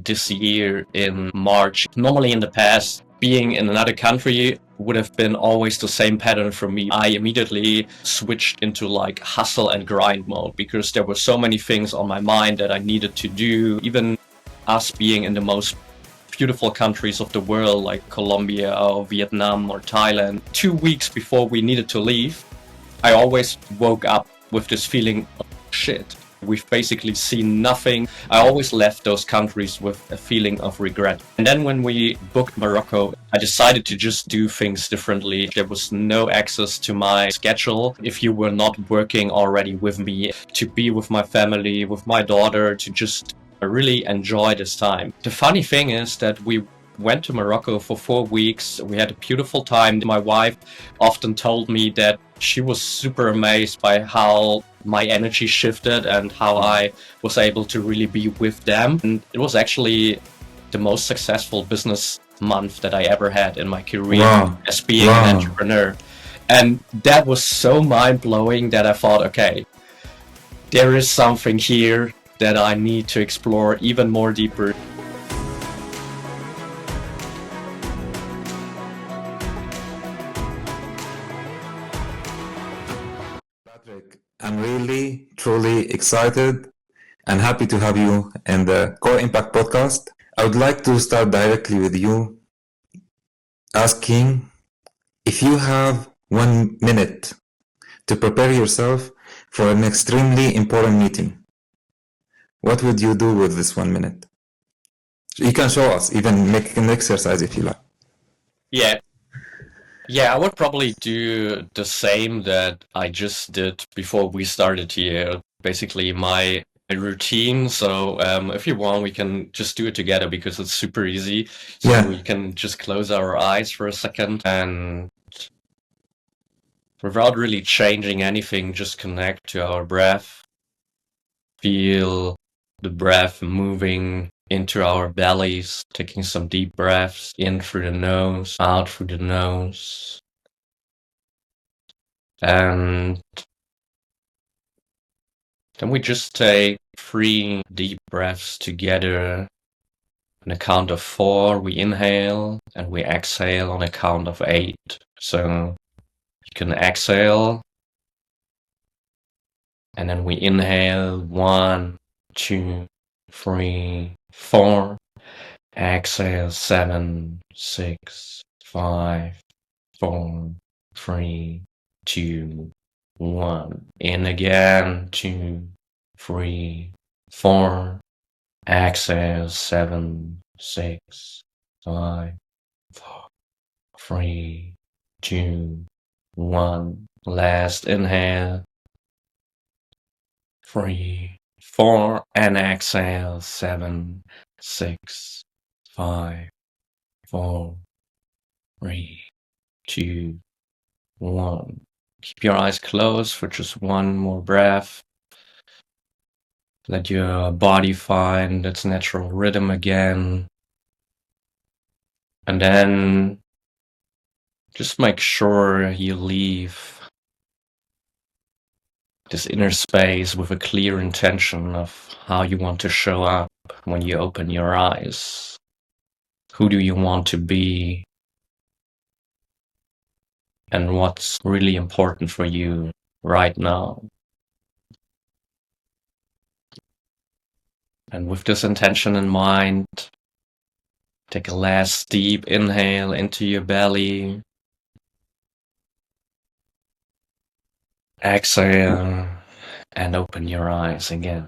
this year in March. Normally in the past, being in another country would have been always the same pattern for me. I immediately switched into like hustle and grind mode because there were so many things on my mind that I needed to do. Even us being in the most beautiful countries of the world like Colombia or Vietnam or Thailand, 2 weeks before we needed to leave, I always woke up with this feeling of shit. We've basically seen nothing. I always left those countries with a feeling of regret. And then when we booked Morocco, I decided to just do things differently. There was no access to my schedule if you were not working already with me, to be with my family, with my daughter, to just really enjoy this time. The funny thing is that we went to Morocco for 4 weeks. We had a beautiful time. My wife often told me that she was super amazed by how my energy shifted and how I was able to really be with them. And it was actually the most successful business month that I ever had in my career as being an entrepreneur. And that was so mind-blowing that I thought, okay, there is something here that I need to explore even more deeper. Patrick, I'm really, truly excited and happy to have you in the Core Impact podcast. I would like to start directly with you, asking if you have 1 minute to prepare yourself for an extremely important meeting. What would you do with this 1 minute? You can show us, even make an exercise if you like. Yeah, I would probably do the same that I just did before we started here. Basically, my routine. So if you want, we can just do it together because it's super easy. So we can just close our eyes for a second and without really changing anything, just connect to our breath. Feel the breath moving into our bellies, taking some deep breaths in through the nose, out through the nose. And then we just take 3 deep breaths together. On a count of 4, we inhale and we exhale on a count of 8. So you can exhale and then we inhale 1, 2, 3, 4. Exhale 7, 6, 5, 4, 3, 2, 1. In again, 2, 3, 4. Exhale 7, 6, 5, 4, 3, 2, 1. Last inhale. 3, 4, and exhale 7, 6, 5, 4, 3, 2, 1. Keep your eyes closed for just 1 more breath. Let your body find its natural rhythm again. And then just make sure you leave this inner space with a clear intention of how you want to show up when you open your eyes. Who do you want to be? And what's really important for you right now? And with this intention in mind, take a last deep inhale into your belly. Exhale and open your eyes again.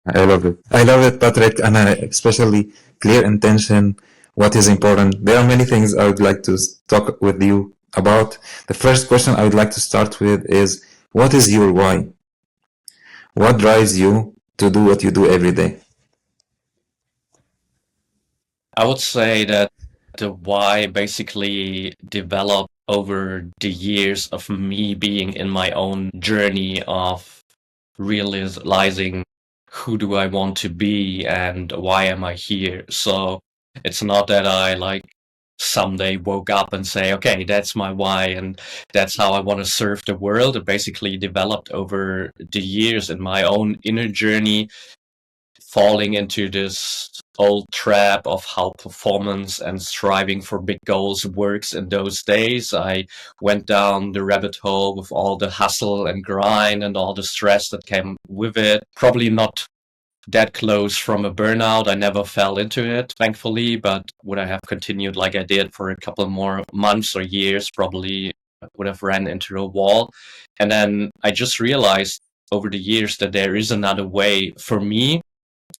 I love it. I love it, Patrick, and especially clear intention, what is important. There are many things I would like to talk with you about. The first question I would like to start with is, what is your why? What drives you to do what you do every day? I would say that the why basically developed over the years of me being in my own journey of realizing who do I want to be and why am I here. So it's not that I someday woke up and say, okay, that's my why and that's how I want to serve the world. It basically developed over the years in my own inner journey falling into this old trap of how performance and striving for big goals works in those days. I went down the rabbit hole with all the hustle and grind and all the stress that came with it. Probably not that close from a burnout. I never fell into it, thankfully, but would I have continued like I did for a couple more months or years, probably would have ran into a wall. And then I just realized over the years that there is another way for me.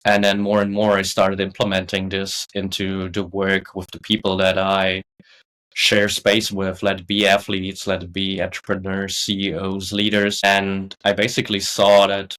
And then more and more I started implementing this into the work with the people that I share space with, let it be athletes, let it be entrepreneurs, CEOs, leaders. And I basically saw that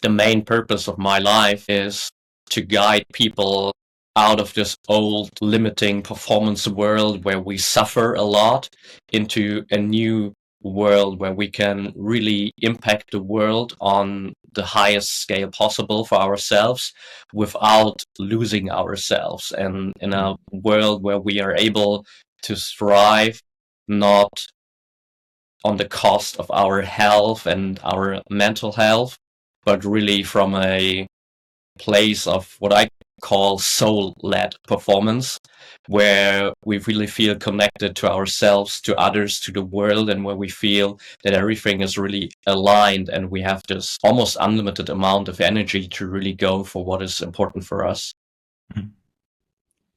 the main purpose of my life is to guide people out of this old limiting performance world where we suffer a lot into a new world where we can really impact the world on the highest scale possible for ourselves without losing ourselves, and in a world where we are able to thrive not on the cost of our health and our mental health, but really from a place of what I call soul-led performance, where we really feel connected to ourselves, to others, to the world, and where we feel that everything is really aligned and we have this almost unlimited amount of energy to really go for what is important for us.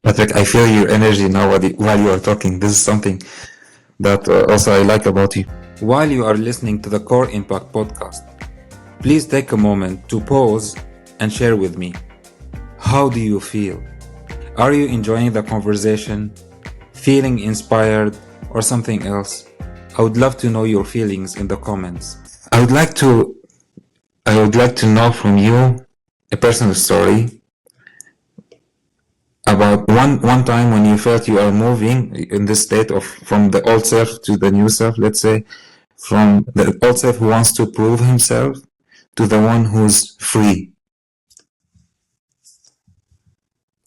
Patrick, I feel your energy now while you are talking. This is something that also I like about you. While you are listening to the Core Impact podcast, please take a moment to pause and share with me. How do you feel? Are you enjoying the conversation, feeling inspired, or something else? I would love to know your feelings in the comments. I would like to know from you a personal story about one time when you felt you are moving in this state of from the old self to the new self, let's say, from the old self who wants to prove himself to the one who's free.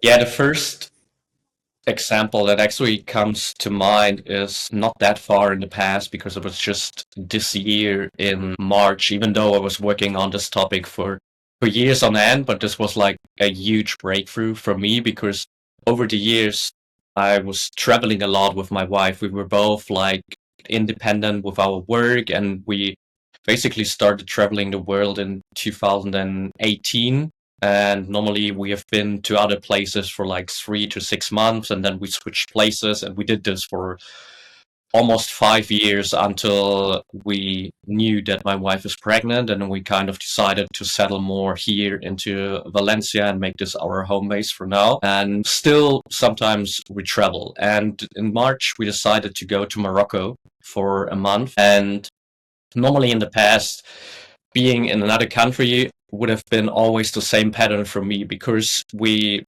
Yeah, the first example that actually comes to mind is not that far in the past, because it was just this year in March, even though I was working on this topic for years on end, but this was like a huge breakthrough for me, because over the years I was traveling a lot with my wife. We were both like independent with our work, and we basically started traveling the world in 2018. And normally we have been to other places for like 3 to 6 months, and then we switched places, and we did this for almost 5 years until we knew that my wife is pregnant, and then we kind of decided to settle more here into Valencia and make this our home base for now. And still sometimes we travel. And in March we decided to go to Morocco for a month. And normally in the past, being in another country would have been always the same pattern for me, because we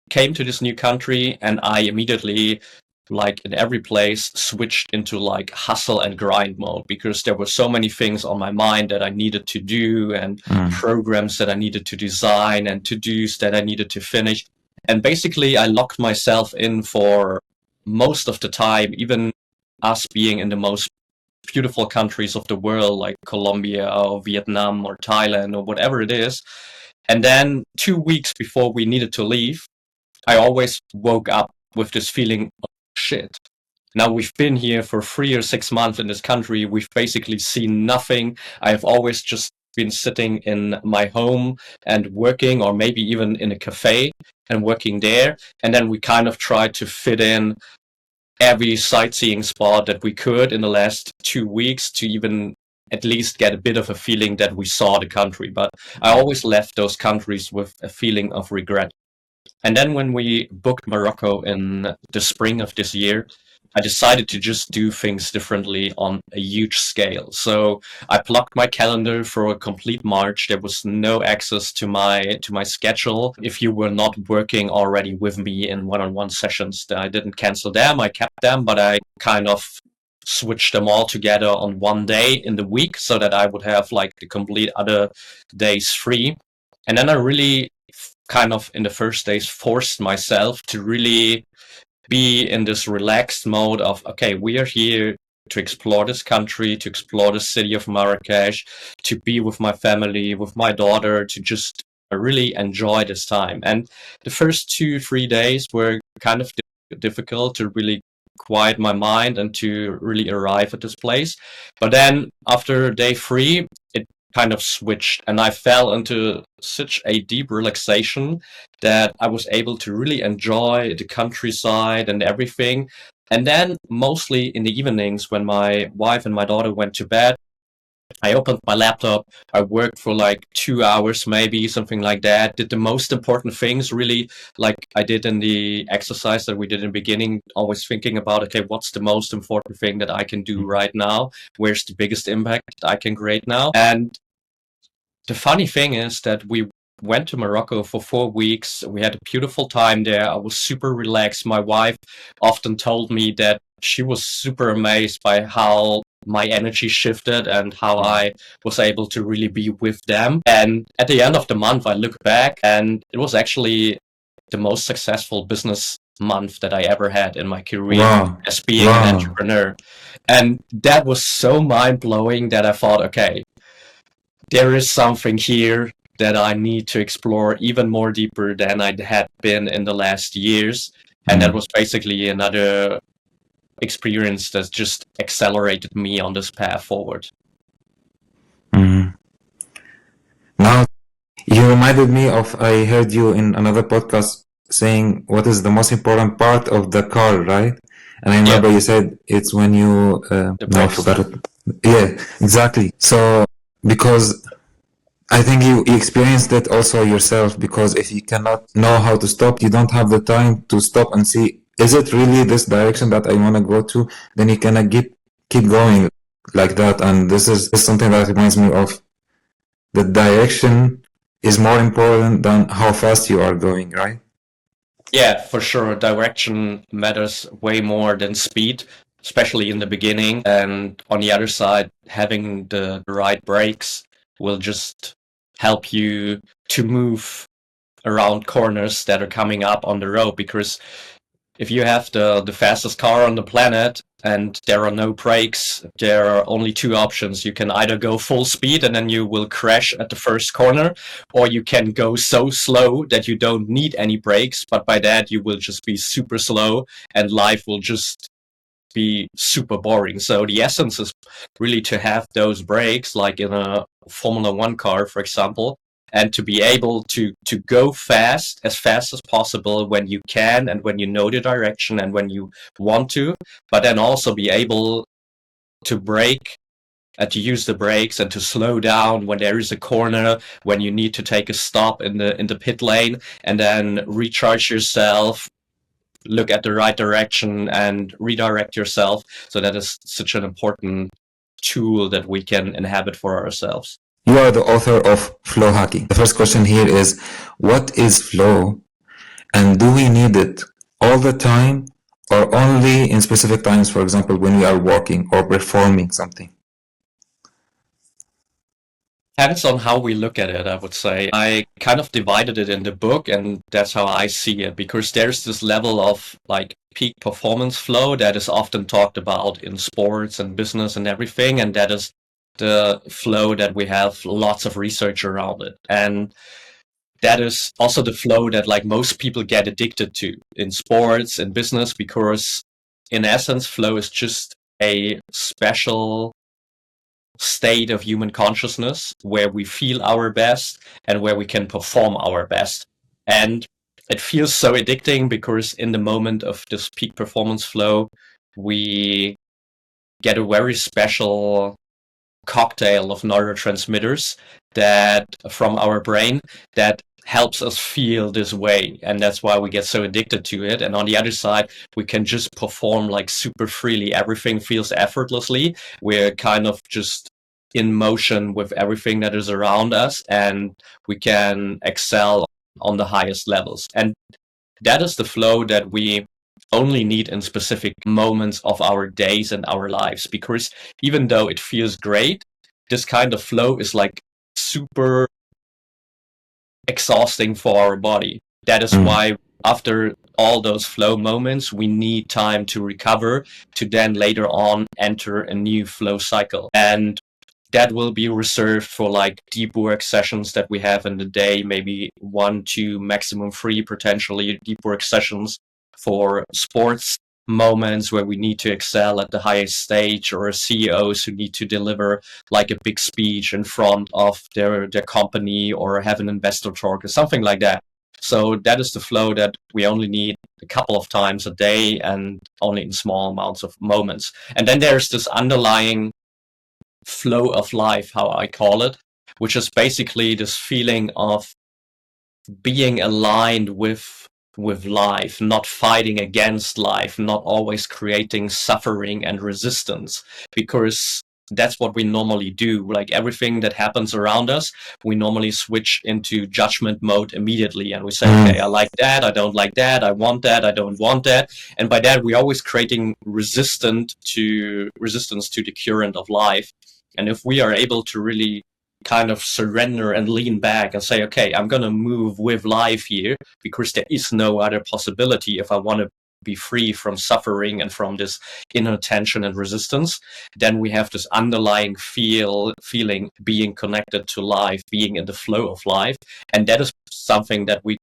came to this new country and I immediately, like in every place, switched into like hustle and grind mode, because there were so many things on my mind that I needed to do, and programs that I needed to design, and to-dos that I needed to finish. And basically I locked myself in for most of the time, even us being in the most beautiful countries of the world like Colombia or Vietnam or Thailand or whatever it is. And then 2 weeks before we needed to leave, I always woke up with this feeling of shit. Now we've been here for 3 or 6 months in this country. We've basically seen nothing. I've always just been sitting in my home and working, or maybe even in a cafe and working there. And then we kind of tried to fit in every sightseeing spot that we could in the last 2 weeks to even at least get a bit of a feeling that we saw the country. But I always left those countries with a feeling of regret. And then when we booked Morocco in the spring of this year, I decided to just do things differently on a huge scale. So I blocked my calendar for a complete March. There was no access to my schedule. If you were not working already with me in one-on-one sessions, I didn't cancel them. I kept them, but I kind of switched them all together on one day in the week so that I would have like the complete other days free. And then I really kind of in the first days forced myself to really be in this relaxed mode of, okay, we are here to explore this country, to explore the city of Marrakesh, to be with my family, with my daughter, to just I really enjoy this time. And the first 2-3 days were kind of difficult to really quiet my mind and to really arrive at this place. But then after day 3, it kind of switched, and I fell into such a deep relaxation that I was able to really enjoy the countryside and everything. And then mostly in the evenings when my wife and my daughter went to bed, I opened my laptop, I worked for like 2 hours, maybe something like that, did the most important things really, like I did in the exercise that we did in the beginning, always thinking about, okay, what's the most important thing that I can do right now? Where's the biggest impact I can create now? And the funny thing is that we went to Morocco for 4 weeks. We had a beautiful time there. I was super relaxed. My wife often told me that she was super amazed by how my energy shifted and how I was able to really be with them. And at the end of the month, I look back and it was actually the most successful business month that I ever had in my career as being an entrepreneur. And that was so mind blowing that I thought, okay, there is something here that I need to explore even more deeper than I had been in the last years. And that was basically another experience that just accelerated me on this path forward. Now, you reminded me of, I heard you in another podcast saying what is the most important part of the car, right? And I remember you said it's when you, no, I forgot it. Yeah, exactly. So, because I think you experienced it also yourself, because if you cannot know how to stop, you don't have the time to stop and see, is it really this direction that I want to go to? Then you cannot keep going like that. And this is something that reminds me of the direction is more important than how fast you are going, right? Yeah, for sure. Direction matters way more than speed, especially in the beginning. And on the other side, having the right brakes will just help you to move around corners that are coming up on the road. Because if you have the fastest car on the planet and there are no brakes, there are only two options. You can either go full speed and then you will crash at the first corner, or you can go so slow that you don't need any brakes, but by that you will just be super slow and life will just be super boring. So the essence is really to have those brakes, like in a Formula One car, for example, and to be able to go fast as possible when you can and when you know the direction and when you want to, but then also be able to brake and to use the brakes and to slow down when there is a corner, when you need to take a stop in the pit lane, and then recharge yourself, look at the right direction and redirect yourself. So that is such an important tool that we can inhabit for ourselves. You are the author of Flow Hacking. The first question here is, what is flow? And do we need it all the time or only in specific times, for example, when we are working or performing something? Depends on how we look at it, I would say. I kind of divided it in the book, and that's how I see it, because there's this level of like peak performance flow that is often talked about in sports and business and everything, and that is the flow that we have lots of research around it. And that is also the flow that like most people get addicted to in sports and business, because in essence, flow is just a special state of human consciousness where we feel our best and where we can perform our best. And it feels so addicting because in the moment of this peak performance flow, we get a very special cocktail of neurotransmitters that from our brain that helps us feel this way, and that's why we get so addicted to it. And on the other side, we can just perform like super freely. Everything feels effortlessly. We're kind of just in motion with everything that is around us, and we can excel on the highest levels. And that is the flow that we only need in specific moments of our days and our lives, because even though it feels great, this kind of flow is like super exhausting for our body. That is why after all those flow moments, we need time to recover to then later on enter a new flow cycle. And that will be reserved for like deep work sessions that we have in the day, maybe 1, 2, maximum 3 potentially deep work sessions for sports moments where we need to excel at the highest stage, or CEOs who need to deliver like a big speech in front of their company, or have an investor talk or something like that. So that is the flow that we only need a couple of times a day and only in small amounts of moments. And then there's this underlying flow of life, how I call it, which is basically this feeling of being aligned with life, not fighting against life, not always creating suffering and resistance, because that's what we normally do. Like everything that happens around us, we normally switch into judgment mode immediately, and we say, okay, I like that, I don't like that, I want that, I don't want that. And by that, we're always creating resistance to the current of life. And if we are able to really kind of surrender and lean back and say, okay, I'm going to move with life here, because there is no other possibility if I want to be free from suffering and from this inner tension and resistance, then we have this underlying feeling being connected to life, being in the flow of life. And that is something that we,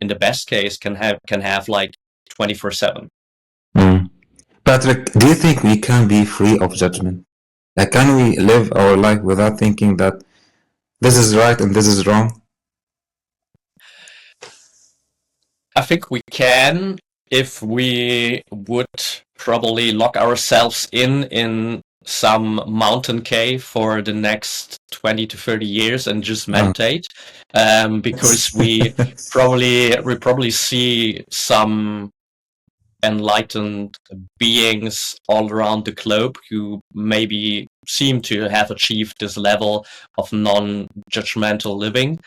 in the best case, can have like 24/7. Patrick, do you think we can be free of judgment? Like, can we live our life without thinking that this is right and this is wrong? I think we can, if we would probably lock ourselves in some mountain cave for the next 20 to 30 years and just meditate, because we probably see some enlightened beings all around the globe who maybe seem to have achieved this level of non-judgmental living.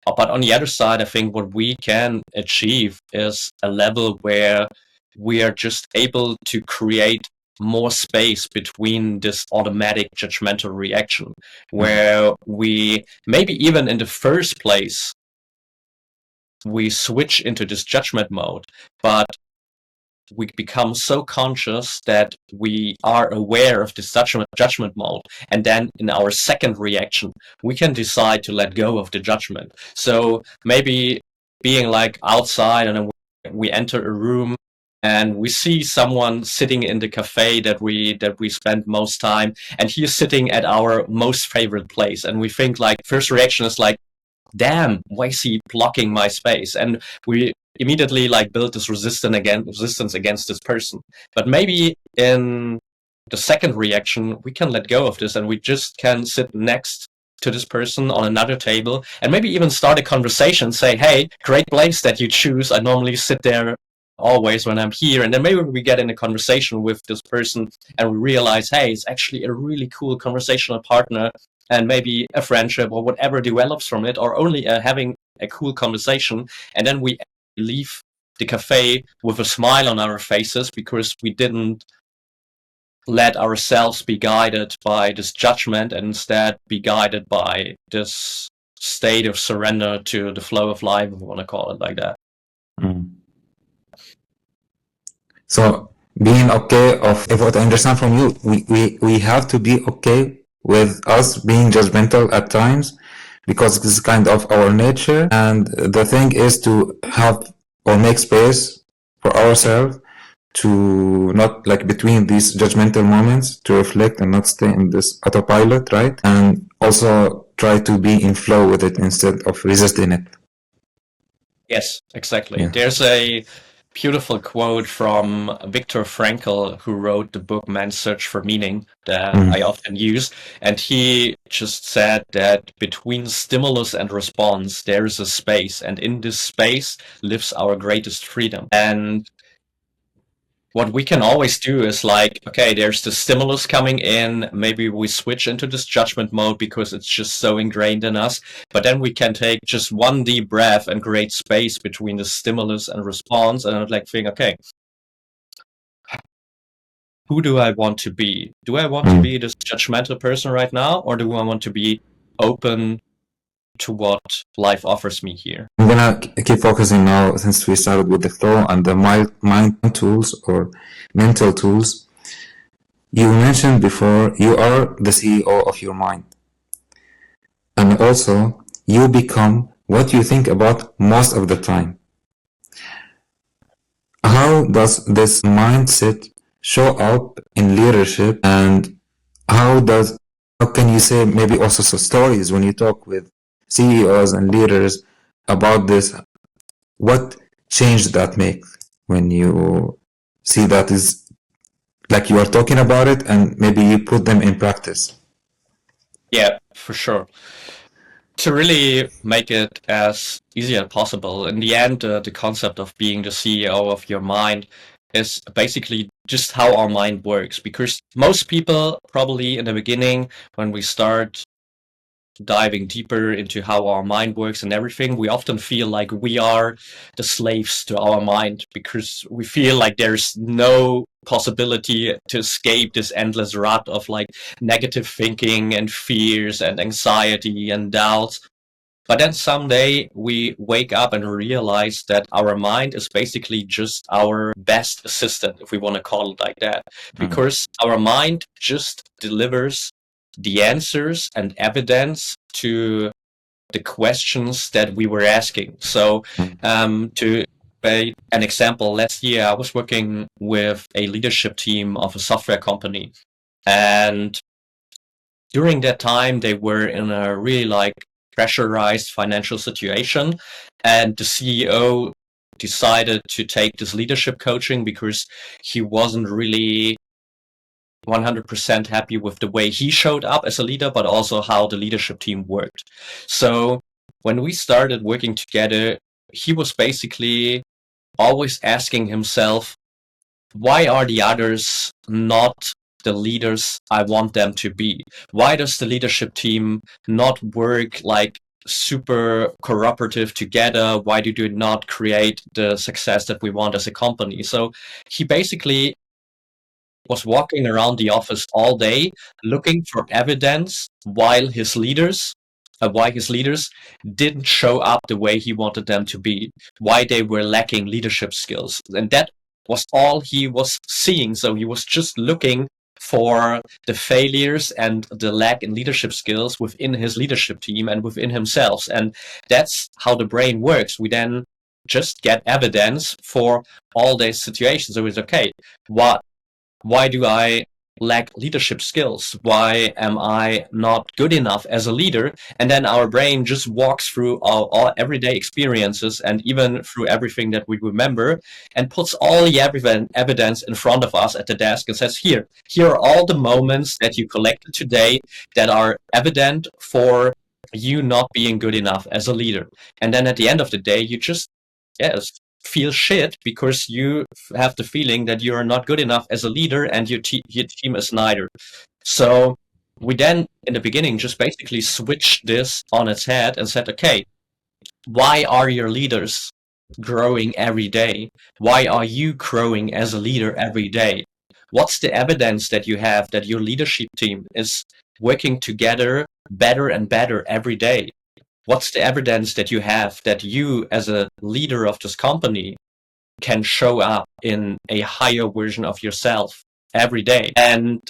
But on the other side, I think what we can achieve is a level where we are just able to create more space between this automatic judgmental reaction, where we maybe even in the first place we switch into this judgment mode, but we become so conscious that we are aware of this judgment mode, and then in our second reaction we can decide to let go of the judgment. So maybe being like outside, and then we enter a room and we see someone sitting in the cafe that we spend most time, and he's sitting at our most favorite place, and we think like, first reaction is like, damn, why is he blocking my space? And we immediately like build this resistance against this person. But maybe in the second reaction, we can let go of this, and we just can sit next to this person on another table, and maybe even start a conversation, say, hey, great place that you choose. I normally sit there always when I'm here. And then maybe we get in a conversation with this person and we realize, hey, it's actually a really cool conversational partner, and maybe a friendship or whatever develops from it, or only having a cool conversation. And then we leave the cafe with a smile on our faces, because we didn't let ourselves be guided by this judgment, and instead be guided by this state of surrender to the flow of life, if we want to call it like that. So being okay if what I understand from you, we have to be okay with us being judgmental at times, because this is kind of our nature. And the thing is to have or make space for ourselves to not, like, between these judgmental moments, to reflect and not stay in this autopilot, right? And also try to be in flow with it instead of resisting it. Yes, exactly. Yeah. There's a beautiful quote from Viktor Frankl, who wrote the book Man's Search for Meaning, that I often use. And he just said that between stimulus and response, there is a space. And in this space lives our greatest freedom. And what we can always do is like, okay, there's the stimulus coming in. Maybe we switch into this judgment mode because it's just so ingrained in us. But then we can take just one deep breath and create space between the stimulus and response. And I'd like think, okay, who do I want to be? Do I want to be this judgmental person right now? Or do I want to be open to what life offers me here? I'm gonna keep focusing now, since we started with the flow and the mind tools or mental tools. You mentioned before you are the CEO of your mind. And also, you become what you think about most of the time. How does this mindset show up in leadership, and how can you say maybe also some stories when you talk with CEOs and leaders about this? What change that make when you see that is like you are talking about it and maybe you put them in practice? Yeah, for sure. To really make it as easy as possible, in the end, the concept of being the CEO of your mind is basically just how our mind works. Because most people, probably in the beginning, when we start diving deeper into how our mind works and everything, we often feel like we are the slaves to our mind because we feel like there's no possibility to escape this endless rut of like negative thinking and fears and anxiety and doubts. But then someday we wake up and realize that our mind is basically just our best assistant, if we want to call it like that, because our mind just delivers the answers and evidence to the questions that we were asking. So, to an example, last year I was working with a leadership team of a software company, and during that time they were in a really like pressurized financial situation, and the CEO decided to take this leadership coaching because he wasn't really 100% happy with the way he showed up as a leader, but also how the leadership team worked. So when we started working together, he was basically always asking himself, why are the others not the leaders I want them to be? Why does the leadership team not work like super cooperative together? Why do they not create the success that we want as a company? So he basically was walking around the office all day looking for evidence why his leaders didn't show up the way he wanted them to be, why they were lacking leadership skills. And that was all he was seeing. So he was just looking for the failures and the lack in leadership skills within his leadership team and within himself. And that's how the brain works. We then just get evidence for all these situations. So it's okay, why do I lack leadership skills? Why am I not good enough as a leader? And then our brain just walks through all everyday experiences and even through everything that we remember and puts all the evidence in front of us at the desk and says, here are all the moments that you collected today that are evident for you not being good enough as a leader. And then at the end of the day, you just, yes, feel shit because you have the feeling that you are not good enough as a leader and your team is neither. So we then, in the beginning, just basically switched this on its head and said, okay, why are your leaders growing every day? Why are you growing as a leader every day? What's the evidence that you have that your leadership team is working together better and better every day? What's the evidence that you have that you, as a leader of this company, can show up in a higher version of yourself every day? And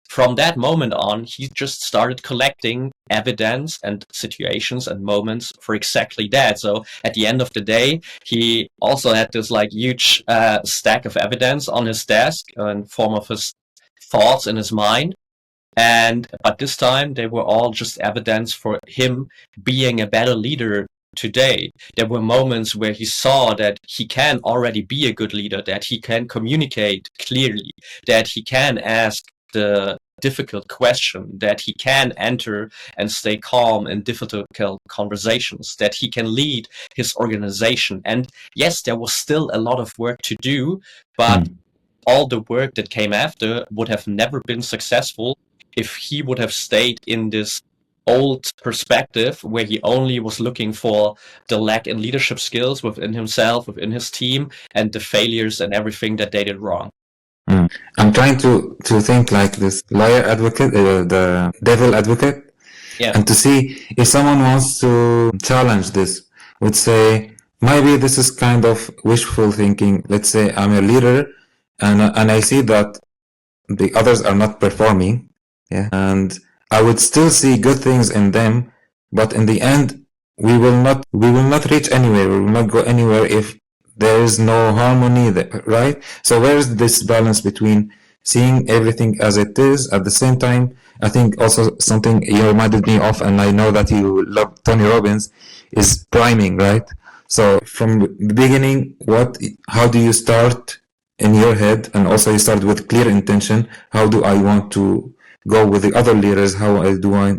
from that moment on, he just started collecting evidence and situations and moments for exactly that. So at the end of the day, he also had this like huge stack of evidence on his desk in form of his thoughts in his mind. But this time they were all just evidence for him being a better leader today. There were moments where he saw that he can already be a good leader, that he can communicate clearly, that he can ask the difficult question, that he can enter and stay calm in difficult conversations, that he can lead his organization. And yes, there was still a lot of work to do, but all the work that came after would have never been successful if he would have stayed in this old perspective where he only was looking for the lack in leadership skills within himself, within his team, and the failures and everything that they did wrong. I'm trying to think like this lawyer advocate, the devil advocate, and to see if someone wants to challenge this, would say, maybe this is kind of wishful thinking. Let's say I'm a leader and I see that the others are not performing, yeah, and I would still see good things in them, but in the end, we will not reach anywhere. We will not go anywhere if there is no harmony there, right? So where is this balance between seeing everything as it is at the same time? I think also something you reminded me of, and I know that you love Tony Robbins, is priming, right? So from the beginning, how do you start in your head? And also you start with clear intention. How do I want to go with the other leaders? Do I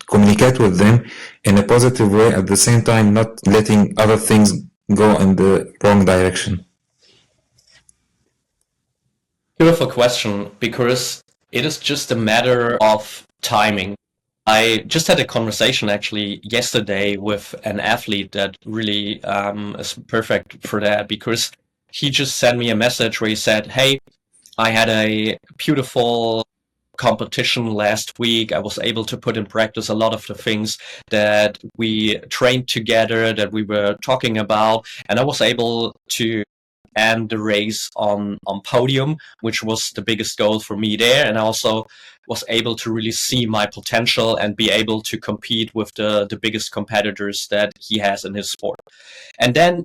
communicate with them in a positive way, at the same time not letting other things go in the wrong direction? Beautiful question, because it is just a matter of timing. I just had a conversation actually yesterday with an athlete that really is perfect for that, because he just sent me a message where he said, "Hey, I had a beautiful competition last week. I was able to put in practice a lot of the things that we trained together, that we were talking about, and I was able to end the race on podium, which was the biggest goal for me there. And I also was able to really see my potential and be able to compete with the biggest competitors that he has in his sport." And then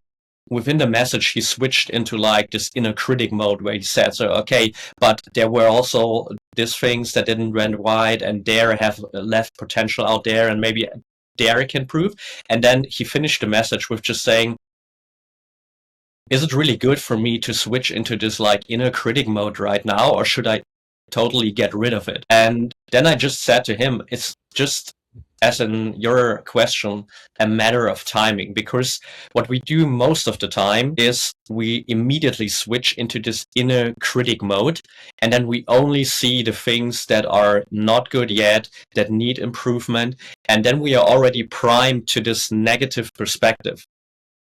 within the message, he switched into like this inner critic mode where he said, "So, okay, but there were also these things that didn't run wide, and there I have left potential out there, and maybe there I can improve." And then he finished the message with just saying, "Is it really good for me to switch into this like inner critic mode right now, or should I totally get rid of it?" And then I just said to him, it's just, as in your question, a matter of timing, because what we do most of the time is we immediately switch into this inner critic mode, and then we only see the things that are not good yet, that need improvement, and then we are already primed to this negative perspective.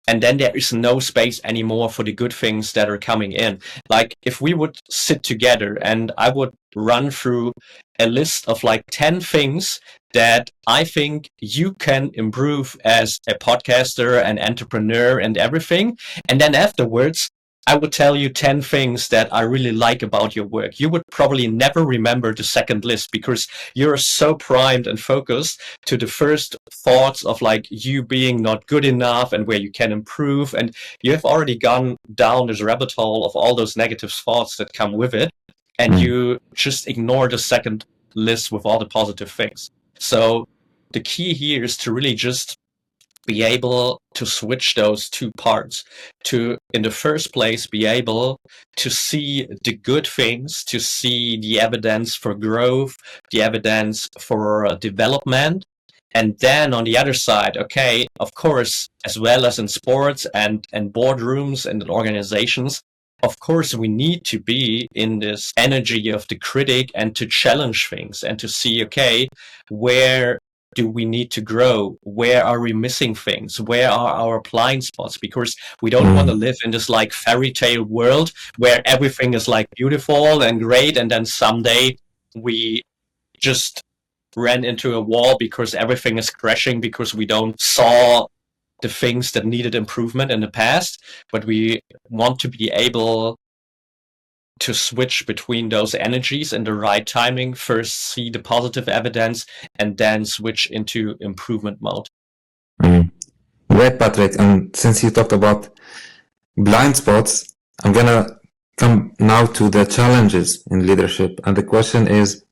And then there is no space anymore for the good things that are coming in. Like if we would sit together and I would run through a list of like 10 things that I think you can improve as a podcaster, an entrepreneur, and everything. And then afterwards, I would tell you 10 things that I really like about your work. You would probably never remember the second list, because you're so primed and focused to the first thoughts of like you being not good enough and where you can improve. And you have already gone down this rabbit hole of all those negative thoughts that come with it. And you just ignore the second list with all the positive things. So the key here is to really just be able to switch those two parts, to, in the first place, be able to see the good things, to see the evidence for growth, the evidence for development. And then on the other side, okay, of course, as well as in sports and boardrooms and in organizations, of course, we need to be in this energy of the critic and to challenge things and to see, okay, where do we need to grow? Where are we missing things? Where are our blind spots? Because we don't want to live in this like fairy tale world where everything is like beautiful and great, and then someday we just ran into a wall because everything is crashing because we don't saw the things that needed improvement in the past. But we want to be able to switch between those energies in the right timing, first see the positive evidence, and then switch into improvement mode. Great, Patrick. And since you talked about blind spots, I'm gonna come now to the challenges in leadership. And the question is,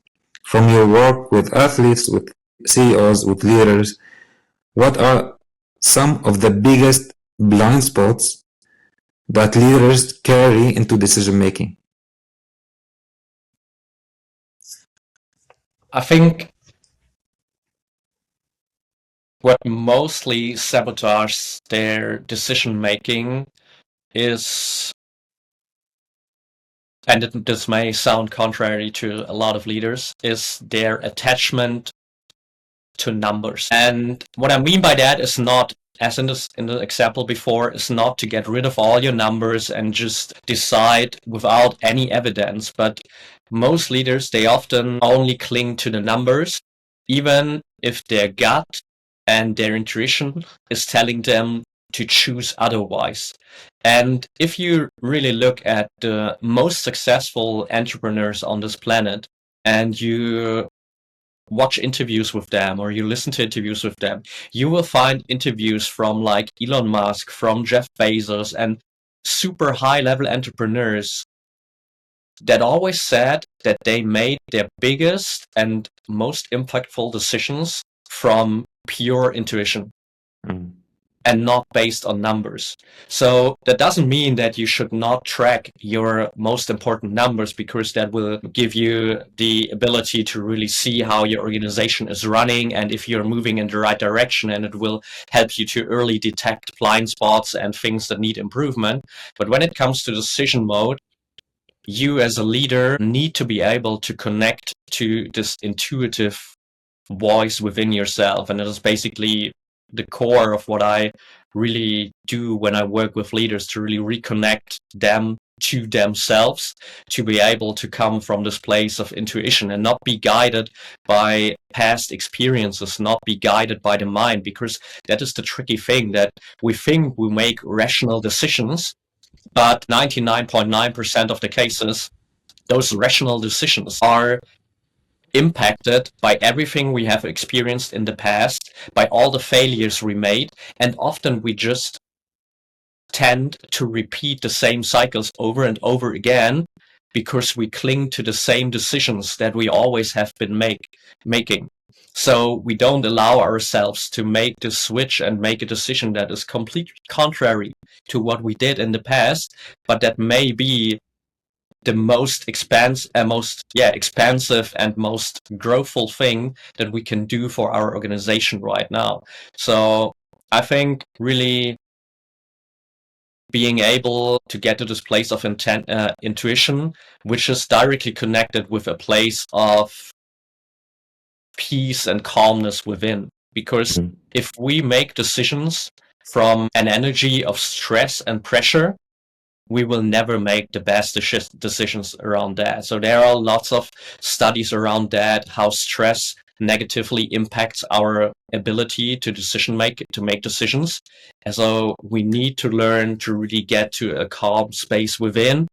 from your work with athletes, with CEOs, with leaders, what are some of the biggest blind spots that leaders carry into decision making? I think what mostly sabotages their decision making is, and this may sound contrary to a lot of leaders, is their attachment to numbers. And what I mean by that is not, as in the example before, is not to get rid of all your numbers and just decide without any evidence. But most leaders, they often only cling to the numbers, even if their gut and their intuition is telling them to choose otherwise. And if you really look at the most successful entrepreneurs on this planet and you watch interviews with them or you listen to interviews with them, you will find interviews from like Elon Musk, from Jeff Bezos, and super high level entrepreneurs that always said that they made their biggest and most impactful decisions from pure intuition. And not based on numbers. So that doesn't mean that you should not track your most important numbers, because that will give you the ability to really see how your organization is running and if you're moving in the right direction, and it will help you to early detect blind spots and things that need improvement. But when it comes to decision mode, you as a leader need to be able to connect to this intuitive voice within yourself. And it is basically the core of what I really do when I work with leaders, to really reconnect them to themselves, to be able to come from this place of intuition and not be guided by past experiences, not be guided by the mind, because that is the tricky thing, that we think we make rational decisions, but 99.9% of the cases, those rational decisions are impacted by everything we have experienced in the past, by all the failures we made, and often we just tend to repeat the same cycles over and over again because we cling to the same decisions that we always have been making. So we don't allow ourselves to make the switch and make a decision that is completely contrary to what we did in the past, but that may be the most expansive and most growthful thing that we can do for our organization right now. So I think really being able to get to this place of intuition, which is directly connected with a place of peace and calmness within. Because if we make decisions from an energy of stress and pressure, we will never make the best decisions around that. So there are lots of studies around that, how stress negatively impacts our ability to make decisions. And so we need to learn to really get to a calm space within,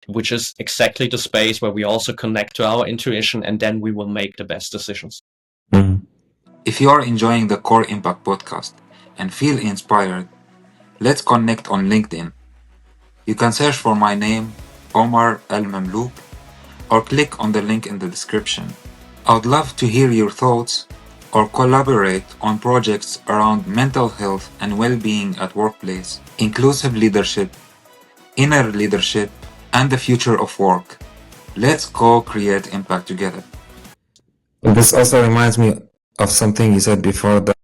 which is exactly the space where we also connect to our intuition, and then we will make the best decisions. If you are enjoying the Core Impact podcast and feel inspired, let's connect on LinkedIn. You can search for my name, Omar El Mamlouk, or click on the link in the description. I would love to hear your thoughts or collaborate on projects around mental health and well-being at workplace, inclusive leadership, inner leadership, and the future of work. Let's co-create impact together. This also reminds me of something you said before that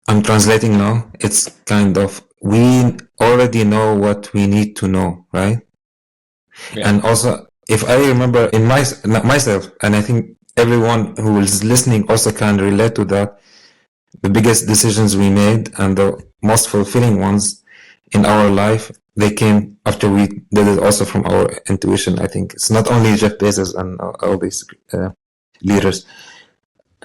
I'm translating now. It's kind of, we already know what we need to know, right? Yeah. And also, if I remember in myself, and I think everyone who is listening also can relate to that, the biggest decisions we made and the most fulfilling ones in our life, they came after we did it also from our intuition. I think it's not only Jeff Bezos and all these leaders.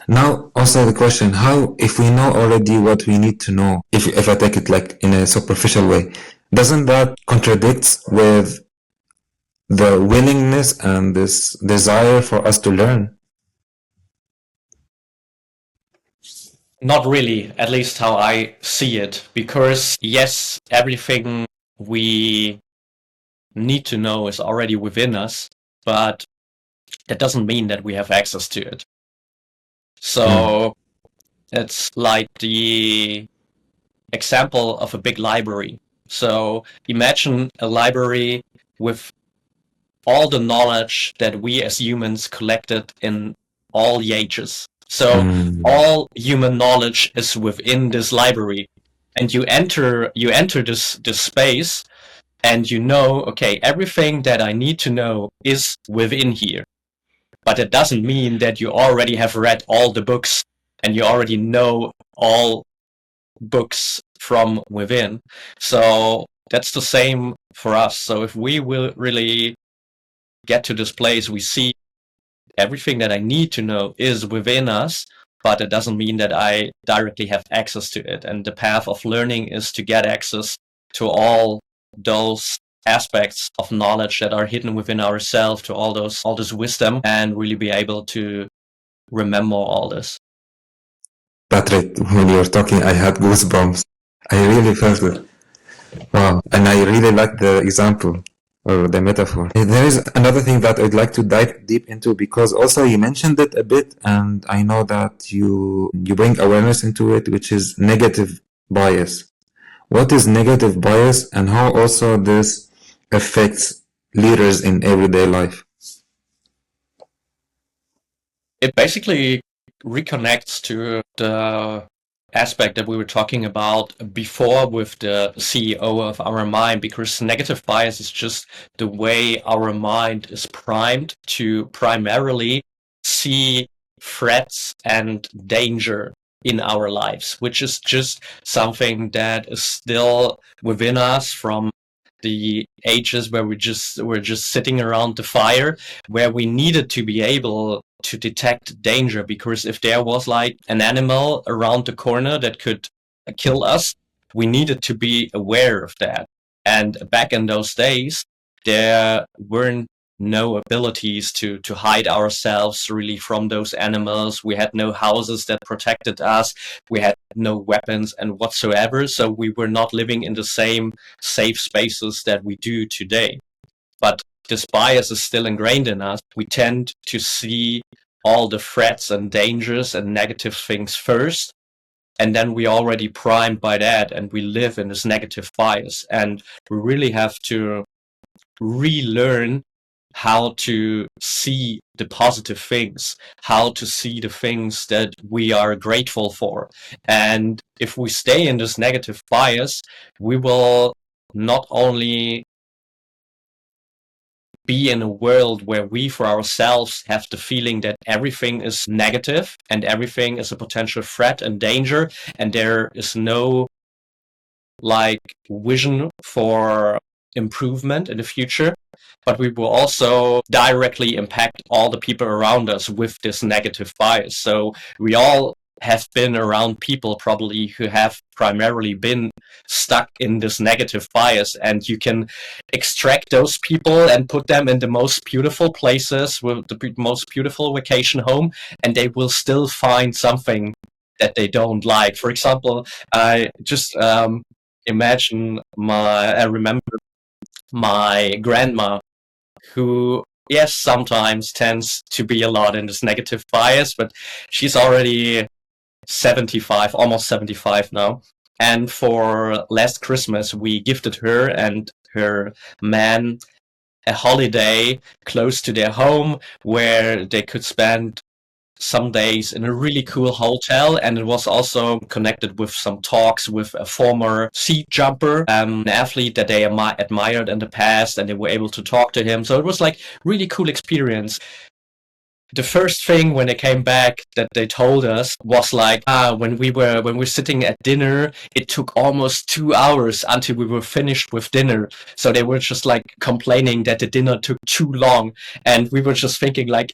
Now, also the question, how, if we know already what we need to know, if I take it like in a superficial way, doesn't that contradict with the willingness and this desire for us to learn? Not really, at least how I see it, because yes, everything we need to know is already within us, but that doesn't mean that we have access to it. So it's like the example of a big library. So imagine a library with all the knowledge that we as humans collected in all the ages. So all human knowledge is within this library, and you enter this space, and you know, okay, everything that I need to know is within here. But it doesn't mean that you already have read all the books and you already know all books from within. So that's the same for us. So if we will really get to this place, we see everything that I need to know is within us, but it doesn't mean that I directly have access to it. And the path of learning is to get access to all those aspects of knowledge that are hidden within ourselves, to all this wisdom, and really be able to remember all this. Patrick, when you were talking, I had goosebumps. I really felt it. Wow. And I really like the example or the metaphor. There is another thing that I'd like to dive deep into, because also you mentioned it a bit, and I know that you bring awareness into it, which is negative bias. What is negative bias, and how also this affects leaders in everyday life? It basically reconnects to the aspect that we were talking about before with the CEO of our mind, because negative bias is just the way our mind is primed to primarily see threats and danger in our lives, which is just something that is still within us from the ages where we're just sitting around the fire, where we needed to be able to detect danger, because if there was like an animal around the corner that could kill us, we needed to be aware of that. And back in those days, there weren't no abilities to hide ourselves really from those animals. We had no houses that protected us. We had no weapons and whatsoever. So we were not living in the same safe spaces that we do today. But this bias is still ingrained in us. We tend to see all the threats and dangers and negative things first. And then we're already primed by that, and we live in this negative bias. And we really have to relearn how to see the positive things, how to see the things that we are grateful for. And if we stay in this negative bias, we will not only be in a world where we for ourselves have the feeling that everything is negative and everything is a potential threat and danger, and there is no like vision for improvement in the future, but we will also directly impact all the people around us with this negative bias. So we all have been around people probably who have primarily been stuck in this negative bias, and you can extract those people and put them in the most beautiful places with the most beautiful vacation home, and they will still find something that they don't like. For example, I just I remember my grandma, who, yes, sometimes tends to be a lot in this negative bias, but she's already 75, almost 75 now. And for last Christmas, we gifted her and her man a holiday close to their home, where they could spend some days in a really cool hotel, and it was also connected with some talks with a former sea jumper, an athlete that they admired in the past, and they were able to talk to him. So it was like really cool experience. The first thing when they came back that they told us was like, when we were sitting at dinner, it took almost 2 hours until we were finished with dinner. So they were just like complaining that the dinner took too long, and we were just thinking like,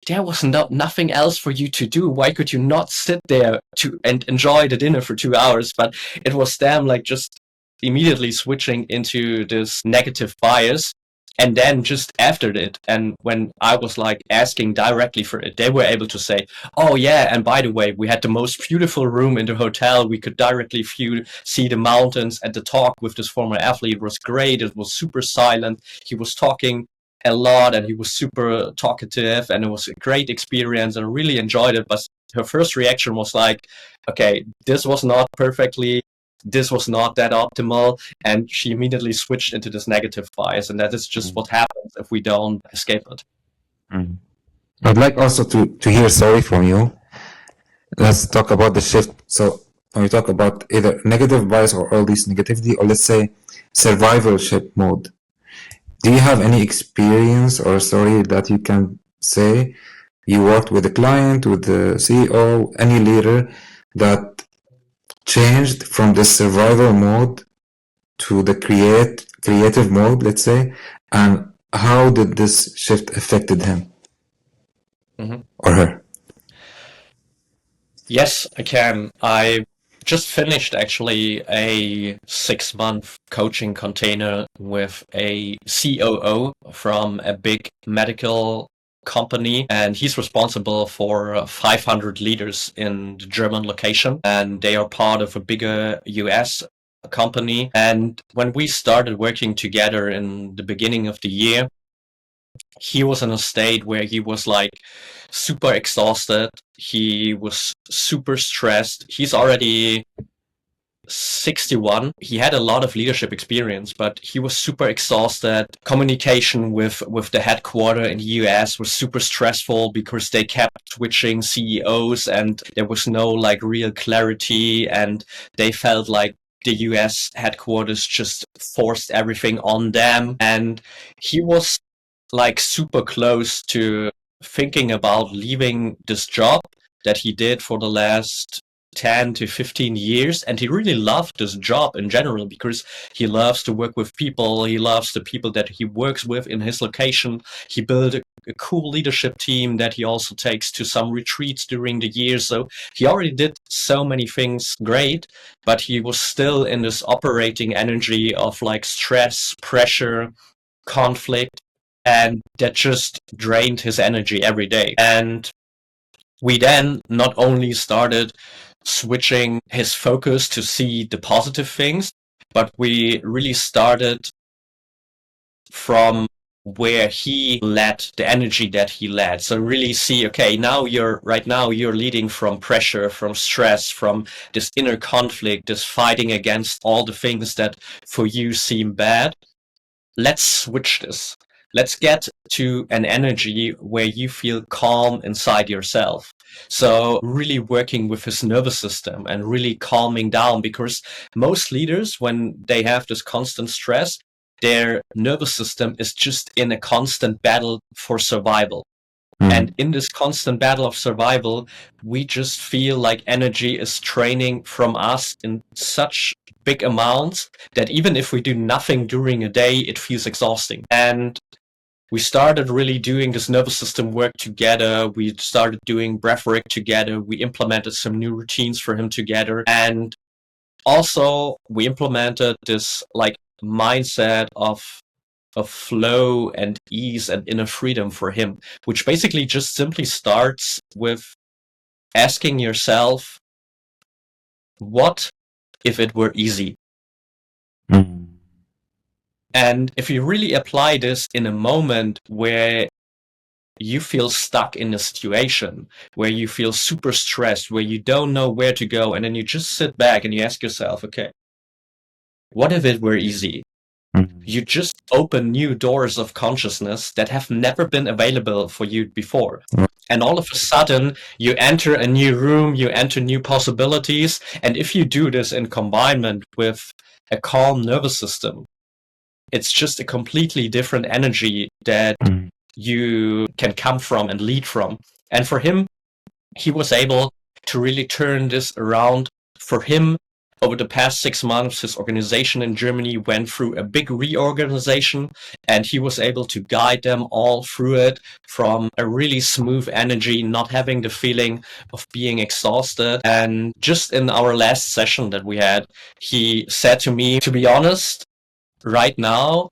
there was nothing else for you to do. Why could you not sit there and enjoy the dinner for 2 hours? But it was them like just immediately switching into this negative bias. And then just after it, and when I was like asking directly for it, they were able to say, oh yeah, and by the way, we had the most beautiful room in the hotel. We could directly see the mountains, and the talk with this former athlete was great. It was super silent. He was talking a lot, and he was super talkative, and it was a great experience, and I really enjoyed it. But her first reaction was like, okay, this was not that optimal, and she immediately switched into this negative bias, and that is just what happens if we don't escape it. I'd like also to hear sorry from you. Let's talk about the shift. So when we talk about either negative bias or all this negativity, or let's say survivalship mode, do you have any experience or story that you can say you worked with a client, with the CEO, any leader that changed from the survival mode to the creative mode, let's say, and how did this shift affected him or her? Yes, I can. I just finished actually a 6-month coaching container with a COO from a big medical company, and he's responsible for 500 leaders in the German location, and they are part of a bigger US company. And when we started working together in the beginning of the year, he was in a state where he was like super exhausted. He was super stressed. He's already 61. He had a lot of leadership experience, but he was super exhausted. Communication with the headquarter in the US was super stressful because they kept switching CEOs and there was no like real clarity, and they felt like the US headquarters just forced everything on them. And he was like super close to thinking about leaving this job that he did for the last 10 to 15 years. And he really loved this job in general because he loves to work with people. He loves the people that he works with in his location. He built a cool leadership team that he also takes to some retreats during the year. So he already did so many things great, but he was still in this operating energy of like stress, pressure, conflict, and that just drained his energy every day. And we then not only started switching his focus to see the positive things, but we really started from where he led, the energy that he led. So really see, okay, right now you're leading from pressure, from stress, from this inner conflict, this fighting against all the things that for you seem bad. Let's switch this. Let's get to an energy where you feel calm inside yourself. So really working with his nervous system and really calming down, because most leaders, when they have this constant stress, their nervous system is just in a constant battle for survival. And in this constant battle of survival, we just feel like energy is draining from us in such big amounts that even if we do nothing during a day, it feels exhausting. And we started really doing this nervous system work together. We started doing breath work together. We implemented some new routines for him together. And also we implemented this like mindset of flow and ease and inner freedom for him, which basically just simply starts with asking yourself, what if it were easy? And if you really apply this in a moment where you feel stuck in a situation, where you feel super stressed, where you don't know where to go, and then you just sit back and you ask yourself, okay, what if it were easy? You just open new doors of consciousness that have never been available for you before. And all of a sudden, you enter a new room, you enter new possibilities. And if you do this in combination with a calm nervous system, it's just a completely different energy that you can come from and lead from. And for him, he was able to really turn this around. For him, over the past 6 months, his organization in Germany went through a big reorganization, and he was able to guide them all through it from a really smooth energy, not having the feeling of being exhausted. And just in our last session that we had, he said to me, to be honest, right now,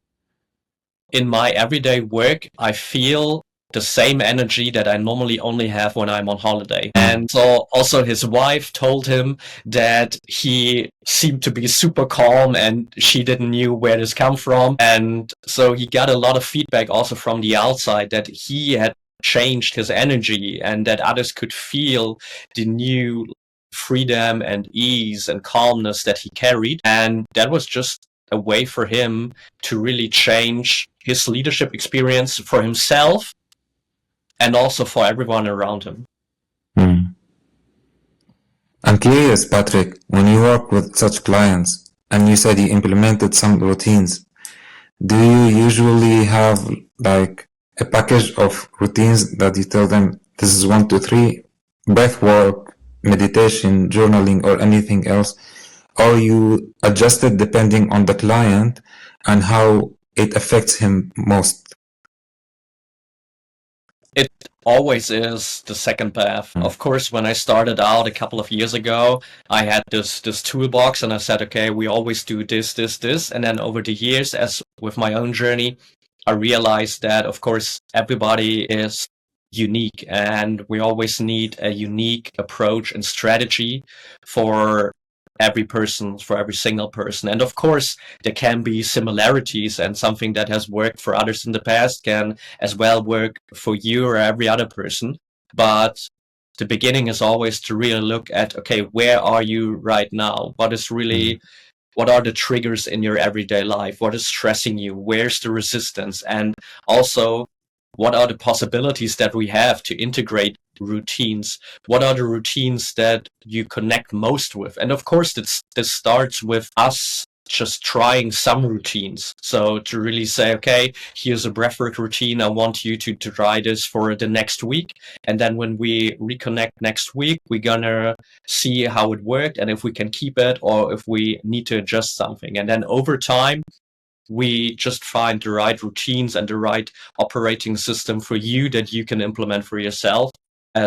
in my everyday work, I feel the same energy that I normally only have when I'm on holiday. And so also his wife told him that he seemed to be super calm and she didn't knew where this come from. And so he got a lot of feedback also from the outside that he had changed his energy and that others could feel the new freedom and ease and calmness that he carried. And that was just a way for him to really change his leadership experience for himself and also for everyone around him. I'm curious, Patrick, when you work with such clients and you said you implemented some routines, do you usually have like a package of routines that you tell them this is 1, 2, 3, breath work, meditation, journaling, or anything else? Or you adjust it depending on the client and how it affects him most? It always is the second path. Of course, when I started out a couple of years ago, I had this toolbox and I said, okay, we always do this, this, this. And then over the years, as with my own journey, I realized that, of course, everybody is unique and we always need a unique approach and strategy for every person, for every single person. And of course, there can be similarities, and something that has worked for others in the past can as well work for you or every other person. But the beginning is always to really look at, okay, where are you right now? What are the triggers in your everyday life? What is stressing you? Where's the resistance? And also, what are the possibilities that we have to integrate routines? What are the routines that you connect most with? And of course, this starts with us just trying some routines. So to really say, okay, here's a breathwork routine. I want you to try this for the next week. And then when we reconnect next week, we're gonna see how it worked and if we can keep it or if we need to adjust something. And then over time, we just find the right routines and the right operating system for you that you can implement for yourself,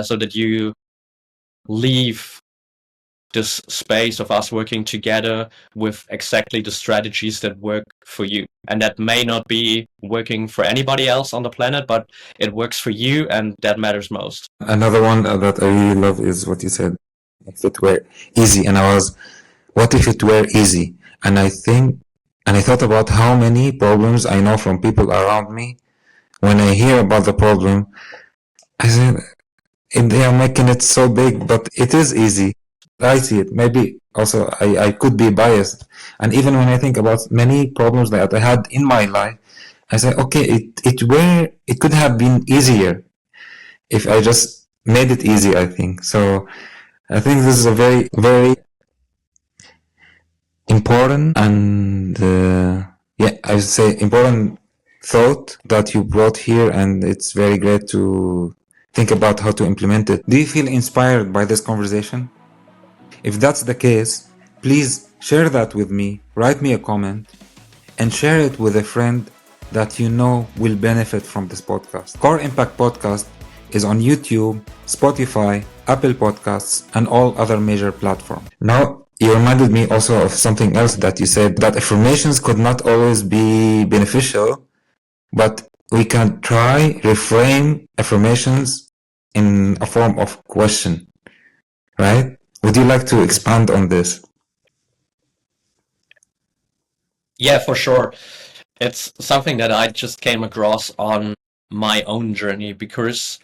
so that you leave this space of us working together with exactly the strategies that work for you. And that may not be working for anybody else on the planet, but it works for you, and that matters most. Another one that I really love is what you said. If it were easy, what if it were easy? And I thought about how many problems I know from people around me. When I hear about the problem, I said, they are making it so big, but it is easy. I see it. Maybe also I could be biased. And even when I think about many problems that I had in my life, I say, okay, it could have been easier if I just made it easy, I think. So I think this is a very, very important and, I would say important thought that you brought here, and it's very great to think about how to implement it. Do you feel inspired by this conversation? If that's the case, please share that with me, write me a comment, and share it with a friend that you know will benefit from this podcast. Core Impact Podcast is on YouTube, Spotify, Apple Podcasts, and all other major platforms. Now, you reminded me also of something else that you said, that affirmations could not always be beneficial, but we can try reframe affirmations in a form of question, right? Would you like to expand on this? Yeah, for sure. It's something that I just came across on my own journey, because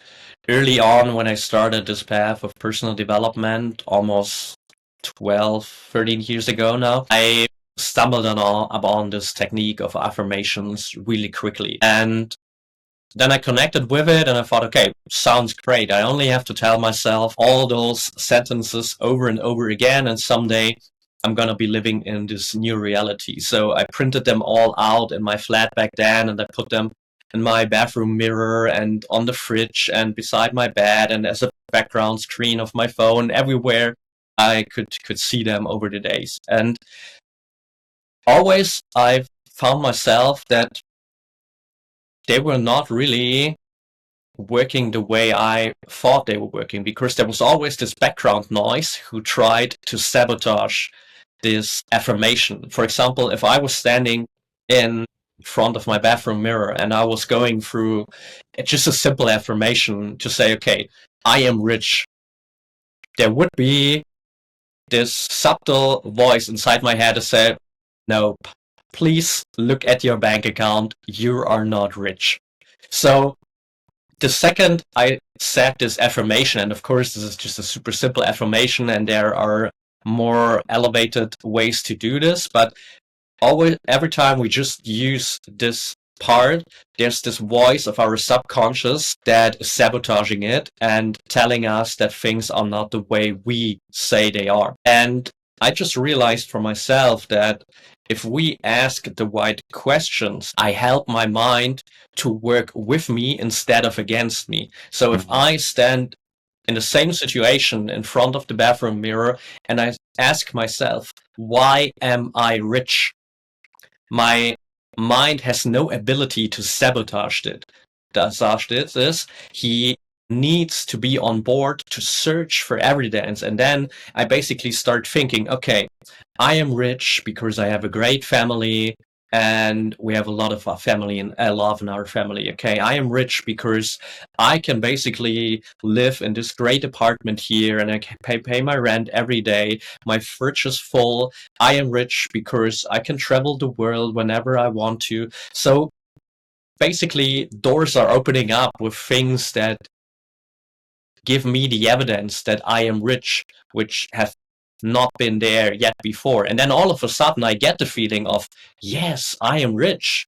early on when I started this path of personal development, almost 12, 13 years ago now, I stumbled upon this technique of affirmations really quickly. And then I connected with it and I thought, okay, sounds great. I only have to tell myself all those sentences over and over again, and someday I'm gonna be living in this new reality. So I printed them all out in my flat back then, and I put them in my bathroom mirror and on the fridge and beside my bed and as a background screen of my phone, everywhere I could see them over the days. And always I've found myself that they were not really working the way I thought they were working, because there was always this background noise who tried to sabotage this affirmation. For example, if I was standing in front of my bathroom mirror and I was going through just a simple affirmation to say, okay, I am rich, there would be this subtle voice inside my head that said, no, please look at your bank account, you are not rich. So the second I said this affirmation, and of course this is just a super simple affirmation and there are more elevated ways to do this, but always, every time we just use this part, there's this voice of our subconscious that is sabotaging it and telling us that things are not the way we say they are. And I just realized for myself that if we ask the right questions, I help my mind to work with me instead of against me. So if I stand in the same situation in front of the bathroom mirror and I ask myself, why am I rich? My mind has no ability to sabotage it. did is he needs to be on board to search for evidence. And then I basically start thinking, okay, I am rich because I have a great family and we have a lot of family and love in our family. Okay, I am rich because I can basically live in this great apartment here and I can pay my rent every day. My fridge is full. I am rich because I can travel the world whenever I want to. So basically, doors are opening up with things that give me the evidence that I am rich, which have not been there yet before. And then all of a sudden I get the feeling of, yes, I am rich.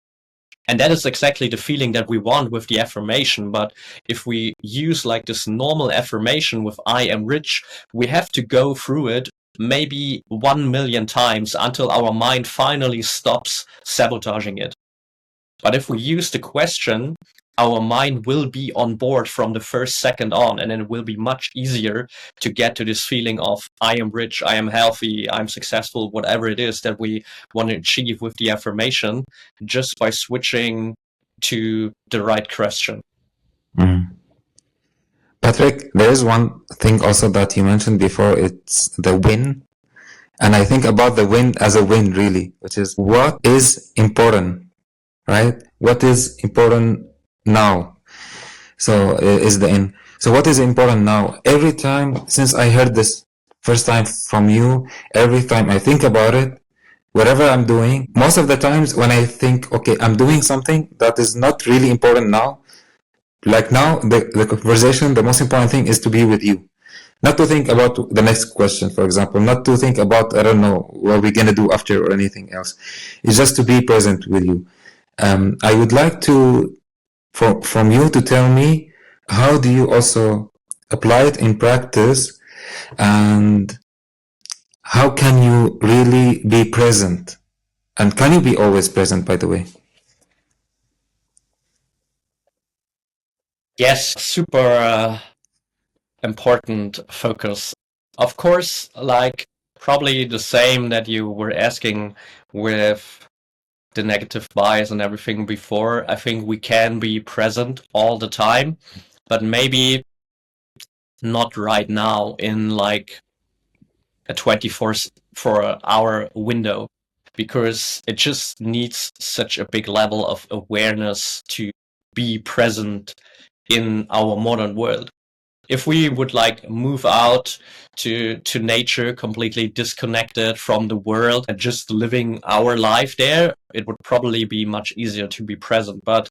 And that is exactly the feeling that we want with the affirmation. But if we use like this normal affirmation with I am rich, we have to go through it maybe 1,000,000 times until our mind finally stops sabotaging it. But if we use the question, our mind will be on board from the first second on, and then it will be much easier to get to this feeling of I am rich, I am healthy, I'm successful, whatever it is that we want to achieve with the affirmation, just by switching to the right question. Patrick, there is one thing also that you mentioned before, it's the win. And I think about the win as a win, really, which is what is important, right? What is important now? So is the in. So what is important now? Every time since I heard this first time from you, every time I think about it, whatever I'm doing, most of the times when I think, okay, I'm doing something that is not really important now, like now, the conversation, the most important thing is to be with you. Not to think about the next question, for example, not to think about, I don't know, what we're going to do after or anything else. It's just to be present with you. I would like to, from you to tell me, how do you also apply it in practice, and how can you really be present? And can you be always present, by the way? Yes, super important focus. Of course, like probably the same that you were asking with the negative bias and everything before. I think we can be present all the time, but maybe not right now in like a 24-hour window, because it just needs such a big level of awareness to be present in our modern world. If we would like move out to nature, completely disconnected from the world and just living our life there, it would probably be much easier to be present. But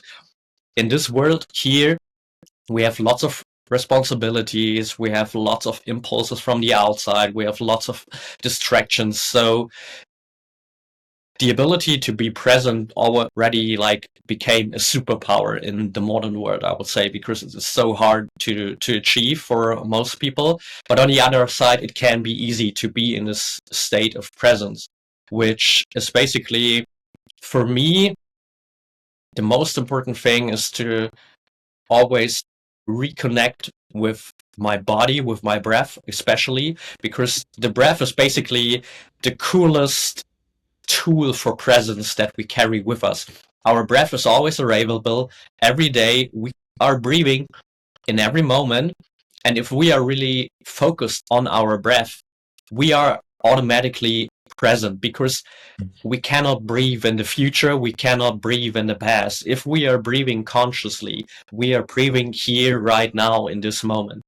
in this world here, we have lots of responsibilities, we have lots of impulses from the outside, we have lots of distractions. So the ability to be present already like became a superpower in the modern world, I would say, because it's so hard to achieve for most people. But on the other side, it can be easy to be in this state of presence, which is basically, for me, the most important thing is to always reconnect with my body, with my breath, especially because the breath is basically the coolest tool for presence that we carry with us. Our breath is always available every day. We are breathing in every moment. And if we are really focused on our breath, we are automatically present, because we cannot breathe in the future, we cannot breathe in the past. If we are breathing consciously, we are breathing here right now in this moment.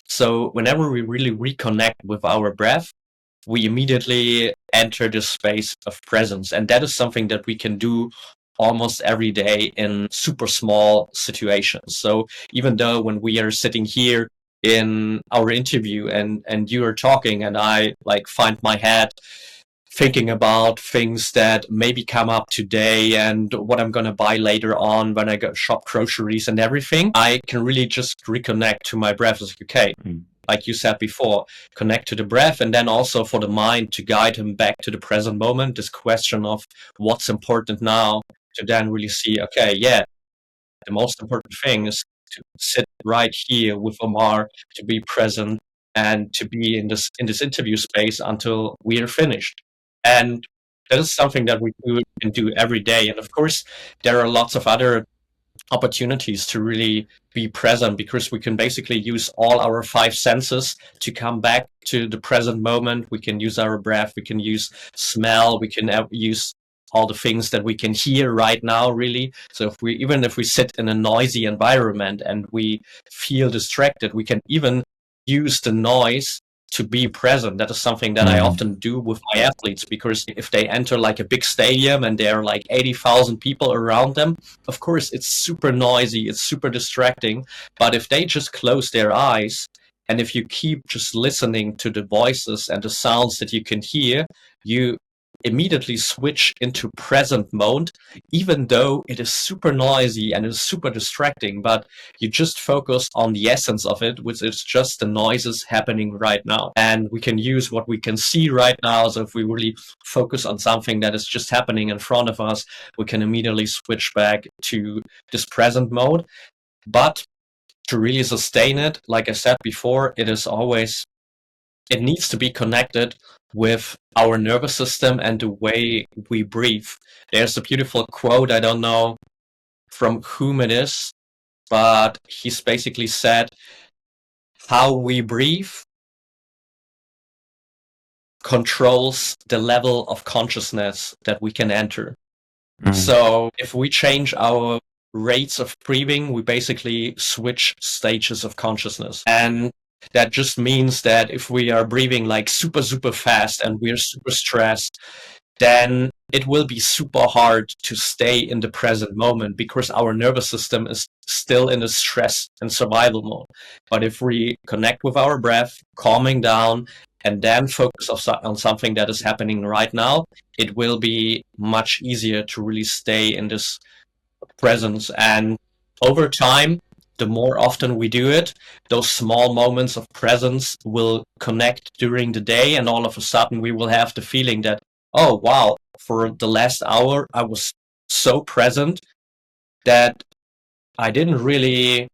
So whenever we really reconnect with our breath, we immediately enter the space of presence. And that is something that we can do almost every day in super small situations. So even though when we are sitting here in our interview and you are talking and I like find my head thinking about things that maybe come up today and what I'm gonna buy later on when I go shop groceries and everything, I can really just reconnect to my breath. It's like, okay, like you said before, connect to the breath, and then also for the mind to guide him back to the present moment, this question of what's important now, to then really see, okay, yeah, the most important thing is to sit right here with Omar, to be present and to be in this interview space until we are finished. And that is something that we can do every day. And of course, there are lots of other opportunities to really be present, because we can basically use all our five senses to come back to the present moment. We can use our breath, we can use smell, we can use all the things that we can hear right now, really. So even if we sit in a noisy environment and we feel distracted, we can even use the noise to be present. That is something that I often do with my athletes, because if they enter like a big stadium and there are like 80,000 people around them, of course it's super noisy, it's super distracting. But if they just close their eyes, and if you keep just listening to the voices and the sounds that you can hear, you immediately switch into present mode, even though it is super noisy and is super distracting. But you just focus on the essence of it, which is just the noises happening right now. And we can use what we can see right now. So if we really focus on something that is just happening in front of us, we can immediately switch back to this present mode. But to really sustain it, like I said before, it needs to be connected with our nervous system and the way we breathe. There's a beautiful quote, I don't know from whom it is, but he's basically said, how we breathe controls the level of consciousness that we can enter. So if we change our rates of breathing, we basically switch stages of consciousness. And that just means that if we are breathing like super, super fast and we're super stressed, then it will be super hard to stay in the present moment, because our nervous system is still in a stress and survival mode. But if we connect with our breath, calming down, and then focus on something that is happening right now, it will be much easier to really stay in this presence. And over time, the more often we do it, those small moments of presence will connect during the day, and all of a sudden we will have the feeling that, oh wow, for the last hour I was so present that I didn't really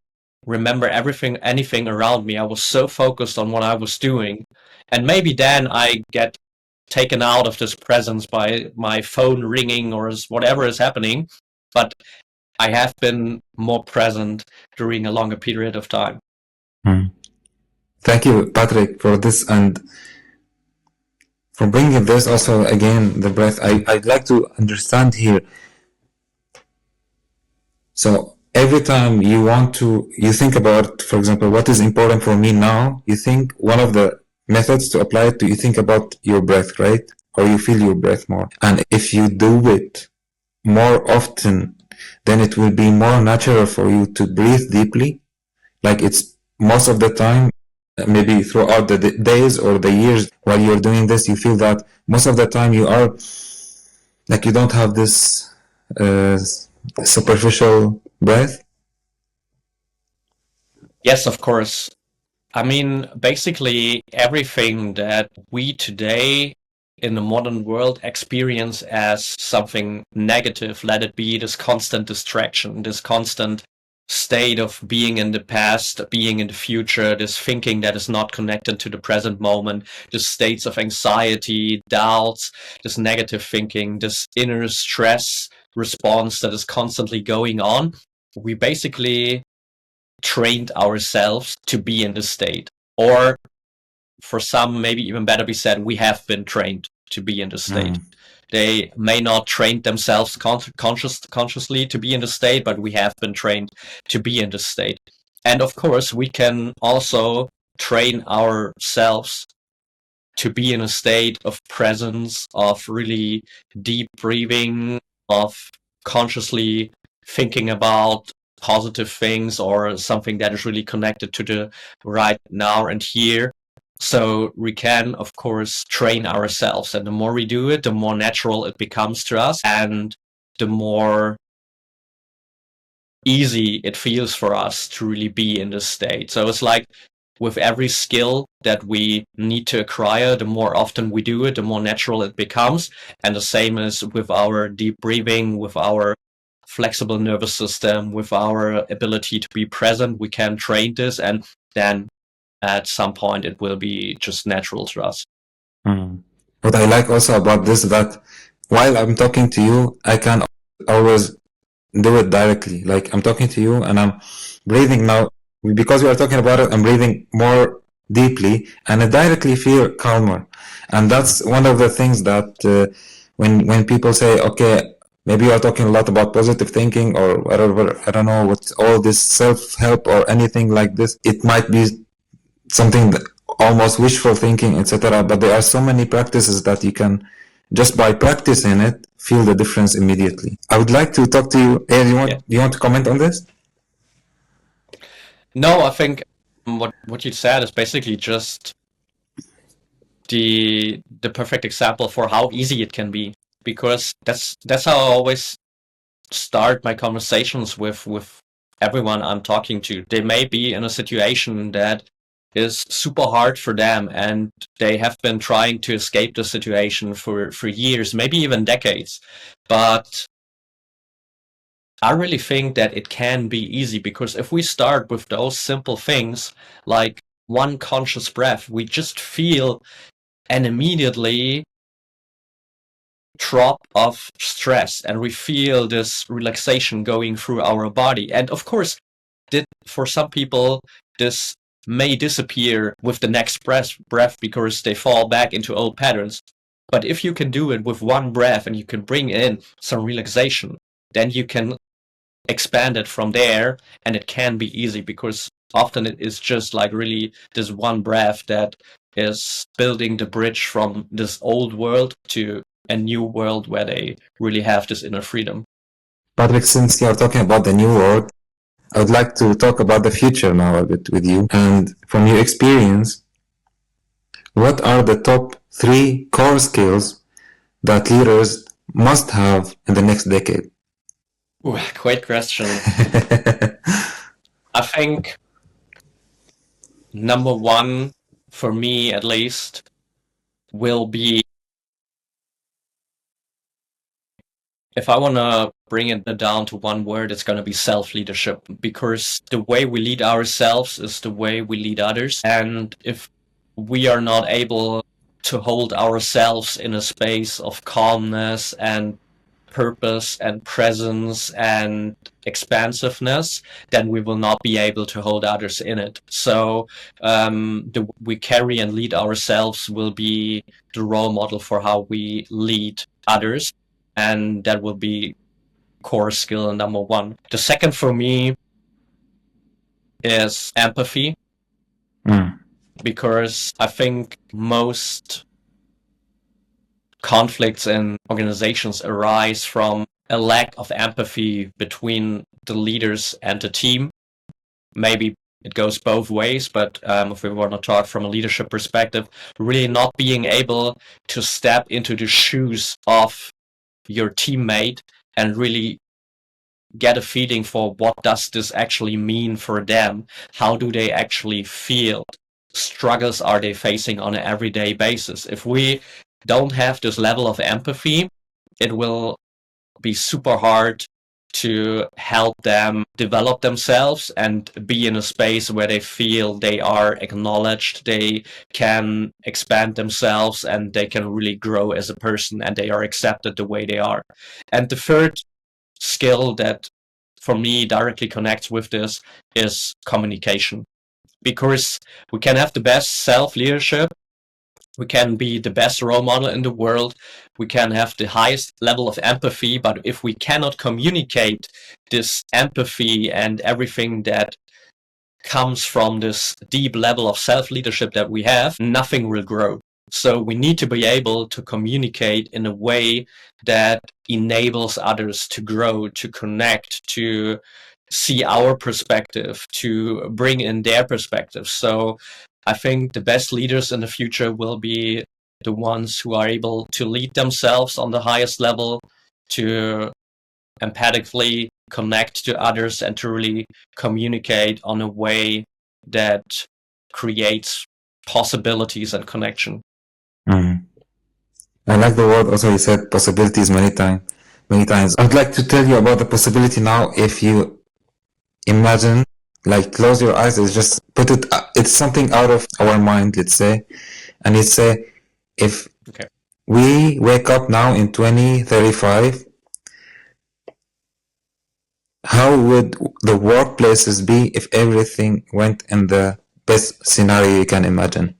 remember anything around me. I was so focused on what I was doing. And maybe then I get taken out of this presence by my phone ringing or whatever is happening. But I have been more present during a longer period of time. Thank you, Patrick, for this and for bringing this also again, the breath. I'd like to understand here. So every time you think about, for example, what is important for me now, you think one of the methods to apply it to, you think about your breath, right? Or you feel your breath more. And if you do it more often, then it will be more natural for you to breathe deeply. Like it's most of the time, maybe throughout the days or the years while you're doing this, you feel that most of the time you are like you don't have this superficial breath. Yes, of course. I mean, basically everything that we today in the modern world experience as something negative, let it be this constant distraction, this constant state of being in the past, being in the future, this thinking that is not connected to the present moment, this states of anxiety, doubts, this negative thinking, this inner stress response that is constantly going on. We basically trained ourselves to be in this state. Or for some, maybe even better be said, we have been trained to be in this state. They may not train themselves consciously to be in the state, but we have been trained to be in the state. And of course, we can also train ourselves to be in a state of presence, of really deep breathing, of consciously thinking about positive things or something that is really connected to the right now and here. So we can, of course, train ourselves, and the more we do it, the more natural it becomes to us, and the more easy it feels for us to really be in this state. So it's like with every skill that we need to acquire, the more often we do it, the more natural it becomes. And the same is with our deep breathing, with our flexible nervous system, with our ability to be present. We can train this, and then at some point it will be just natural to us. What I like also about this, that while I'm talking to you, I can always do it directly. Like I'm talking to you and I'm breathing now. Because we are talking about it, I'm breathing more deeply and I directly feel calmer. And that's one of the things that when people say, okay, maybe you are talking a lot about positive thinking or whatever, I don't know what all this self-help or anything like this, it might be something that almost wishful thinking, etc. But there are so many practices that you can, just by practicing it, feel the difference immediately. I would like to talk to you. Hey, do you want to comment on this? No, I think what you said is basically just the perfect example for how easy it can be, because that's how I always start my conversations with everyone I'm talking to. They may be in a situation that is super hard for them and they have been trying to escape the situation for years, maybe even decades. But I really think that it can be easy, because if we start with those simple things like one conscious breath, we just feel an immediately drop of stress and we feel this relaxation going through our body. And of course, for some people, this may disappear with the next breath because they fall back into old patterns. But if you can do it with one breath and you can bring in some relaxation, then you can expand it from there, and it can be easy, because often it is just like really this one breath that is building the bridge from this old world to a new world where they really have this inner freedom. Patrick, since you are talking about the new world, I would like to talk about the future now a bit with you. And from your experience, what are the top 3 core skills that leaders must have in the next decade? Ooh, great question. I think number one, for me at least, will be, if I want to bring it down to one word, it's going to be self-leadership, because the way we lead ourselves is the way we lead others. And if we are not able to hold ourselves in a space of calmness and purpose and presence and expansiveness, then we will not be able to hold others in it. So we carry and lead ourselves will be the role model for how we lead others, and that will be core skill number one. The second for me is empathy, because I think most conflicts in organizations arise from a lack of empathy between the leaders and the team. Maybe it goes both ways, but if we want to talk from a leadership perspective, really not being able to step into the shoes of your teammate and really get a feeling for what does this actually mean for them? How do they actually feel? Struggles are they facing on an everyday basis? If we don't have this level of empathy, it will be super hard to help them develop themselves and be in a space where they feel they are acknowledged, they can expand themselves, and they can really grow as a person, and they are accepted the way they are. And the third skill that for me directly connects with this is communication, because we can have the best self-leadership, we can be the best role model in the world, we can have the highest level of empathy, but if we cannot communicate this empathy and everything that comes from this deep level of self-leadership that we have, nothing will grow. So we need to be able to communicate in a way that enables others to grow, to connect, to see our perspective, to bring in their perspective. So I think the best leaders in the future will be the ones who are able to lead themselves on the highest level, to empathically connect to others, and to really communicate on a way that creates possibilities and connection. I like the word also, you said possibilities many times. I'd like to tell you about the possibility now. If you imagine, like close your eyes, just put it, it's something out of our mind, let's say, and let's say if we wake up now in 2035, how would the workplaces be if everything went in the best scenario you can imagine?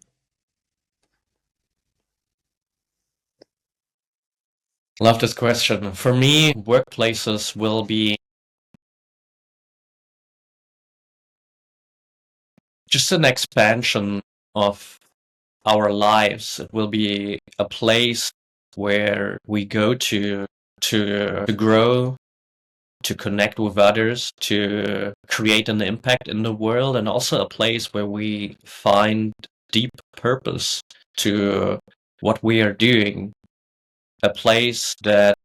Love this question. For me, workplaces will be just an expansion of our lives. It will be a place where we go to grow, to connect with others, to create an impact in the world, and also a place where we find deep purpose to what we are doing. A place that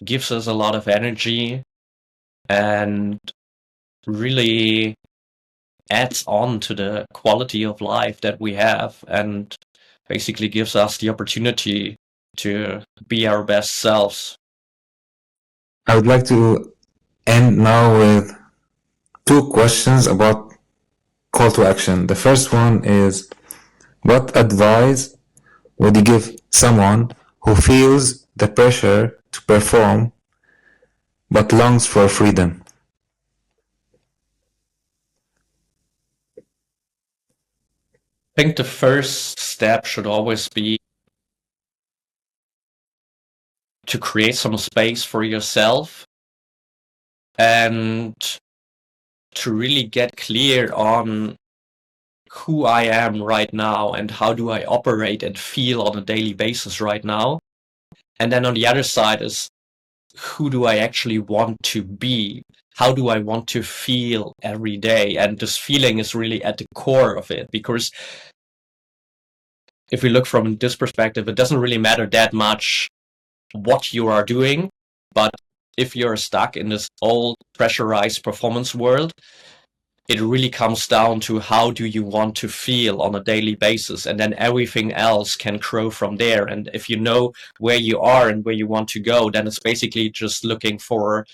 gives us a lot of energy and really adds on to the quality of life that we have, and basically gives us the opportunity to be our best selves. I would like to end now with 2 questions about call to action. The first one is, what advice would you give someone who feels the pressure to perform but longs for freedom? I think the first step should always be to create some space for yourself and to really get clear on who I am right now and how do I operate and feel on a daily basis right now. And then on the other side is, who do I actually want to be? How do I want to feel every day? And this feeling is really at the core of it, because if we look from this perspective, it doesn't really matter that much what you are doing, but if you're stuck in this old pressurized performance world, it really comes down to how do you want to feel on a daily basis, and then everything else can grow from there. And if you know where you are and where you want to go, then it's basically just looking for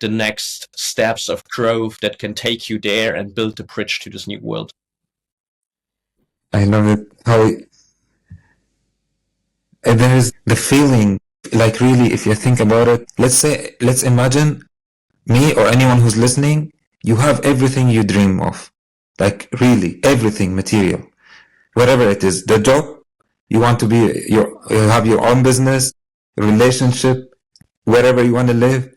the next steps of growth that can take you there and build the bridge to this new world. I love it. How there is the feeling, like really, if you think about it, let's imagine me or anyone who's listening, you have everything you dream of, like really everything material, whatever it is, the job you want to be, you have your own business, relationship, wherever you want to live.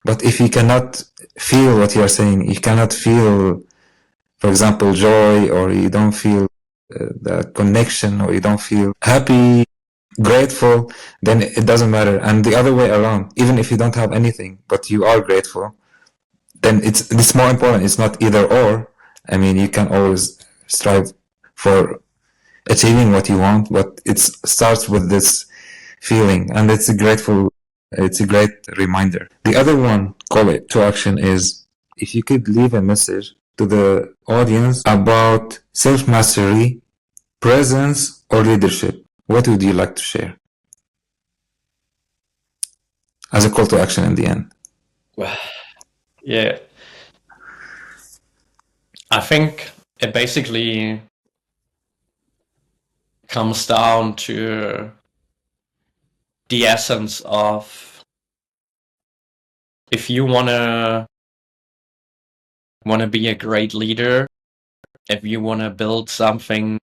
But if you cannot feel what you're saying, you cannot feel, for example, joy, or you don't feel the connection, or you don't feel happy, grateful, then it doesn't matter. And the other way around, even if you don't have anything but you are grateful, then it's more important. It's not either or. I mean, you can always strive for achieving what you want, but it starts with this feeling, and it's a great reminder. The other one, call it to action, is if you could leave a message to the audience about self-mastery, presence, or leadership, what would you like to share as a call to action in the end? Yeah. I think it basically comes down to the essence of, if you wanna be a great leader, if you wanna build something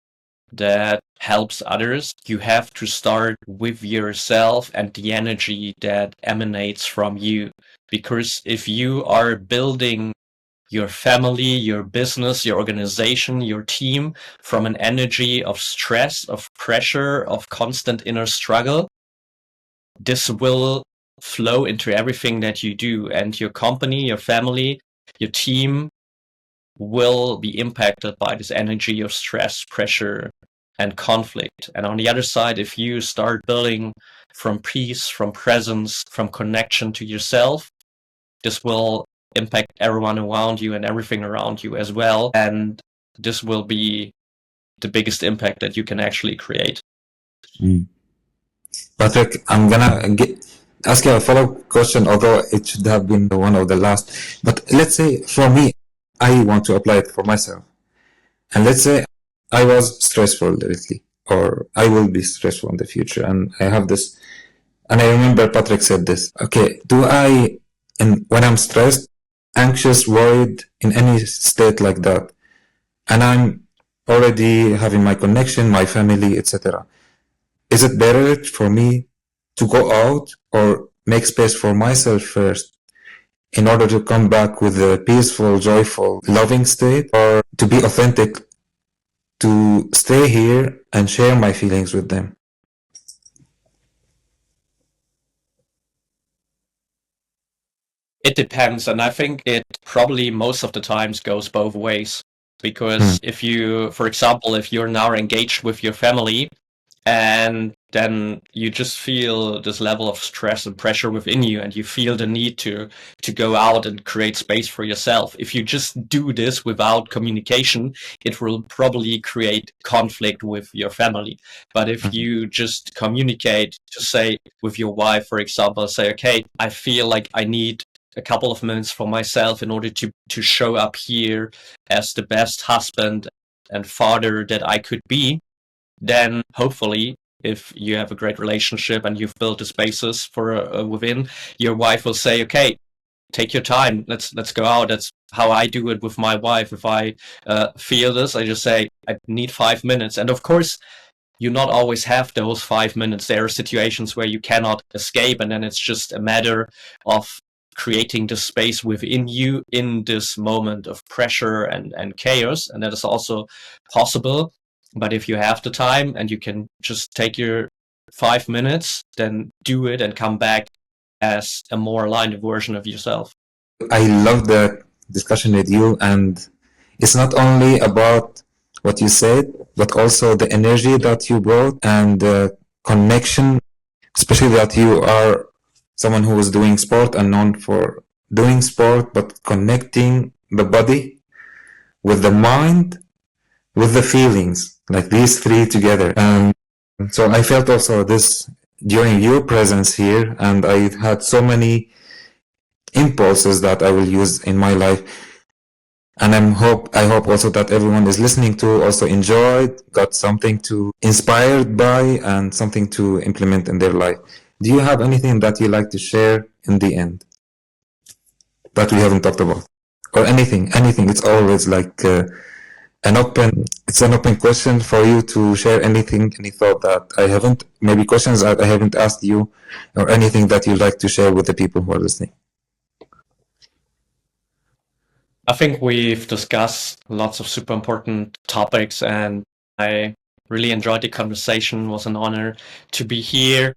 that helps others, you have to start with yourself and the energy that emanates from you. Because if you are building your family, your business, your organization, your team from an energy of stress, of pressure, of constant inner struggle, this will flow into everything that you do, and your company, your family, your team will be impacted by this energy of stress, pressure, and conflict. And on the other side, if you start building from peace, from presence, from connection to yourself, this will impact everyone around you and everything around you as well. And this will be the biggest impact that you can actually create. Patrick, I'm gonna ask you a follow-up question, although it should have been one of the last. But let's say for me, I want to apply it for myself. And let's say I was stressful lately, or I will be stressful in the future, and I have this, and I remember Patrick said this. Okay, and when I'm stressed, anxious, worried, in any state like that, and I'm already having my connection, my family, etc., is it better for me to go out or make space for myself first in order to come back with a peaceful, joyful, loving state, or to be authentic, to stay here and share my feelings with them? It depends, and I think it probably most of the times goes both ways. Because if you, for example, if you're now engaged with your family and then you just feel this level of stress and pressure within you and you feel the need to go out and create space for yourself, if you just do this without communication, it will probably create conflict with your family. But if you just communicate, to say with your wife, for example, say, okay, I feel like I need a couple of minutes for myself in order to show up here as the best husband and father that I could be, then hopefully, if you have a great relationship and you've built the spaces for within, your wife will say, okay, take your time, let's go out. That's how I do it with my wife. If I feel this, I just say, I need 5 minutes. And of course, you not always have those 5 minutes. There are situations where you cannot escape, and then it's just a matter of creating the space within you in this moment of pressure and chaos. And that is also possible. But if you have the time and you can just take your 5 minutes, then do it and come back as a more aligned version of yourself. I love the discussion with you, and it's not only about what you said, but also the energy that you brought and the connection, especially that you are someone who is doing sport and known for doing sport, but connecting the body with the mind, with the feelings, like these three together. And so I felt also this during your presence here, and I had so many impulses that I will use in my life. And I hope also that everyone is listening to also enjoyed, got something to inspired by, and something to implement in their life. Do you have anything that you like to share in the end that we haven't talked about, or anything? It's always like an open question for you to share anything, any thought that I haven't, maybe questions that I haven't asked you, or anything that you'd like to share with the people who are listening. I think we've discussed lots of super important topics, and I really enjoyed the conversation. It was an honor to be here.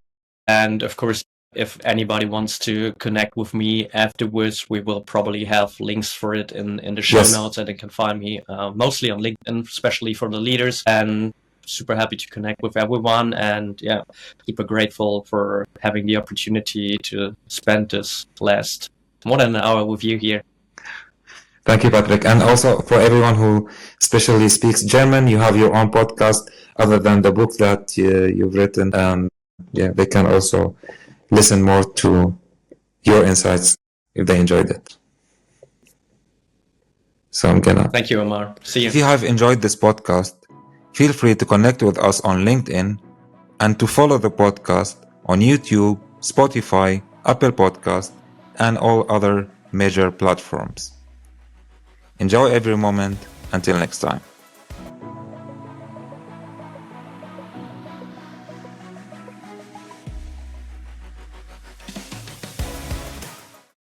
And of course, if anybody wants to connect with me afterwards, we will probably have links for it in the show notes, and they can find me mostly on LinkedIn, especially for the leaders. And super happy to connect with everyone, and yeah, super grateful for having the opportunity to spend this last more than an hour with you here. Thank you, Patrick. And also for everyone who especially speaks German, you have your own podcast other than the book that you've written. And yeah, they can also listen more to your insights if they enjoyed it. So I'm gonna... Thank you, Omar. See you. If you have enjoyed this podcast, feel free to connect with us on LinkedIn and to follow the podcast on YouTube, Spotify, Apple Podcast, and all other major platforms. Enjoy every moment. Until next time.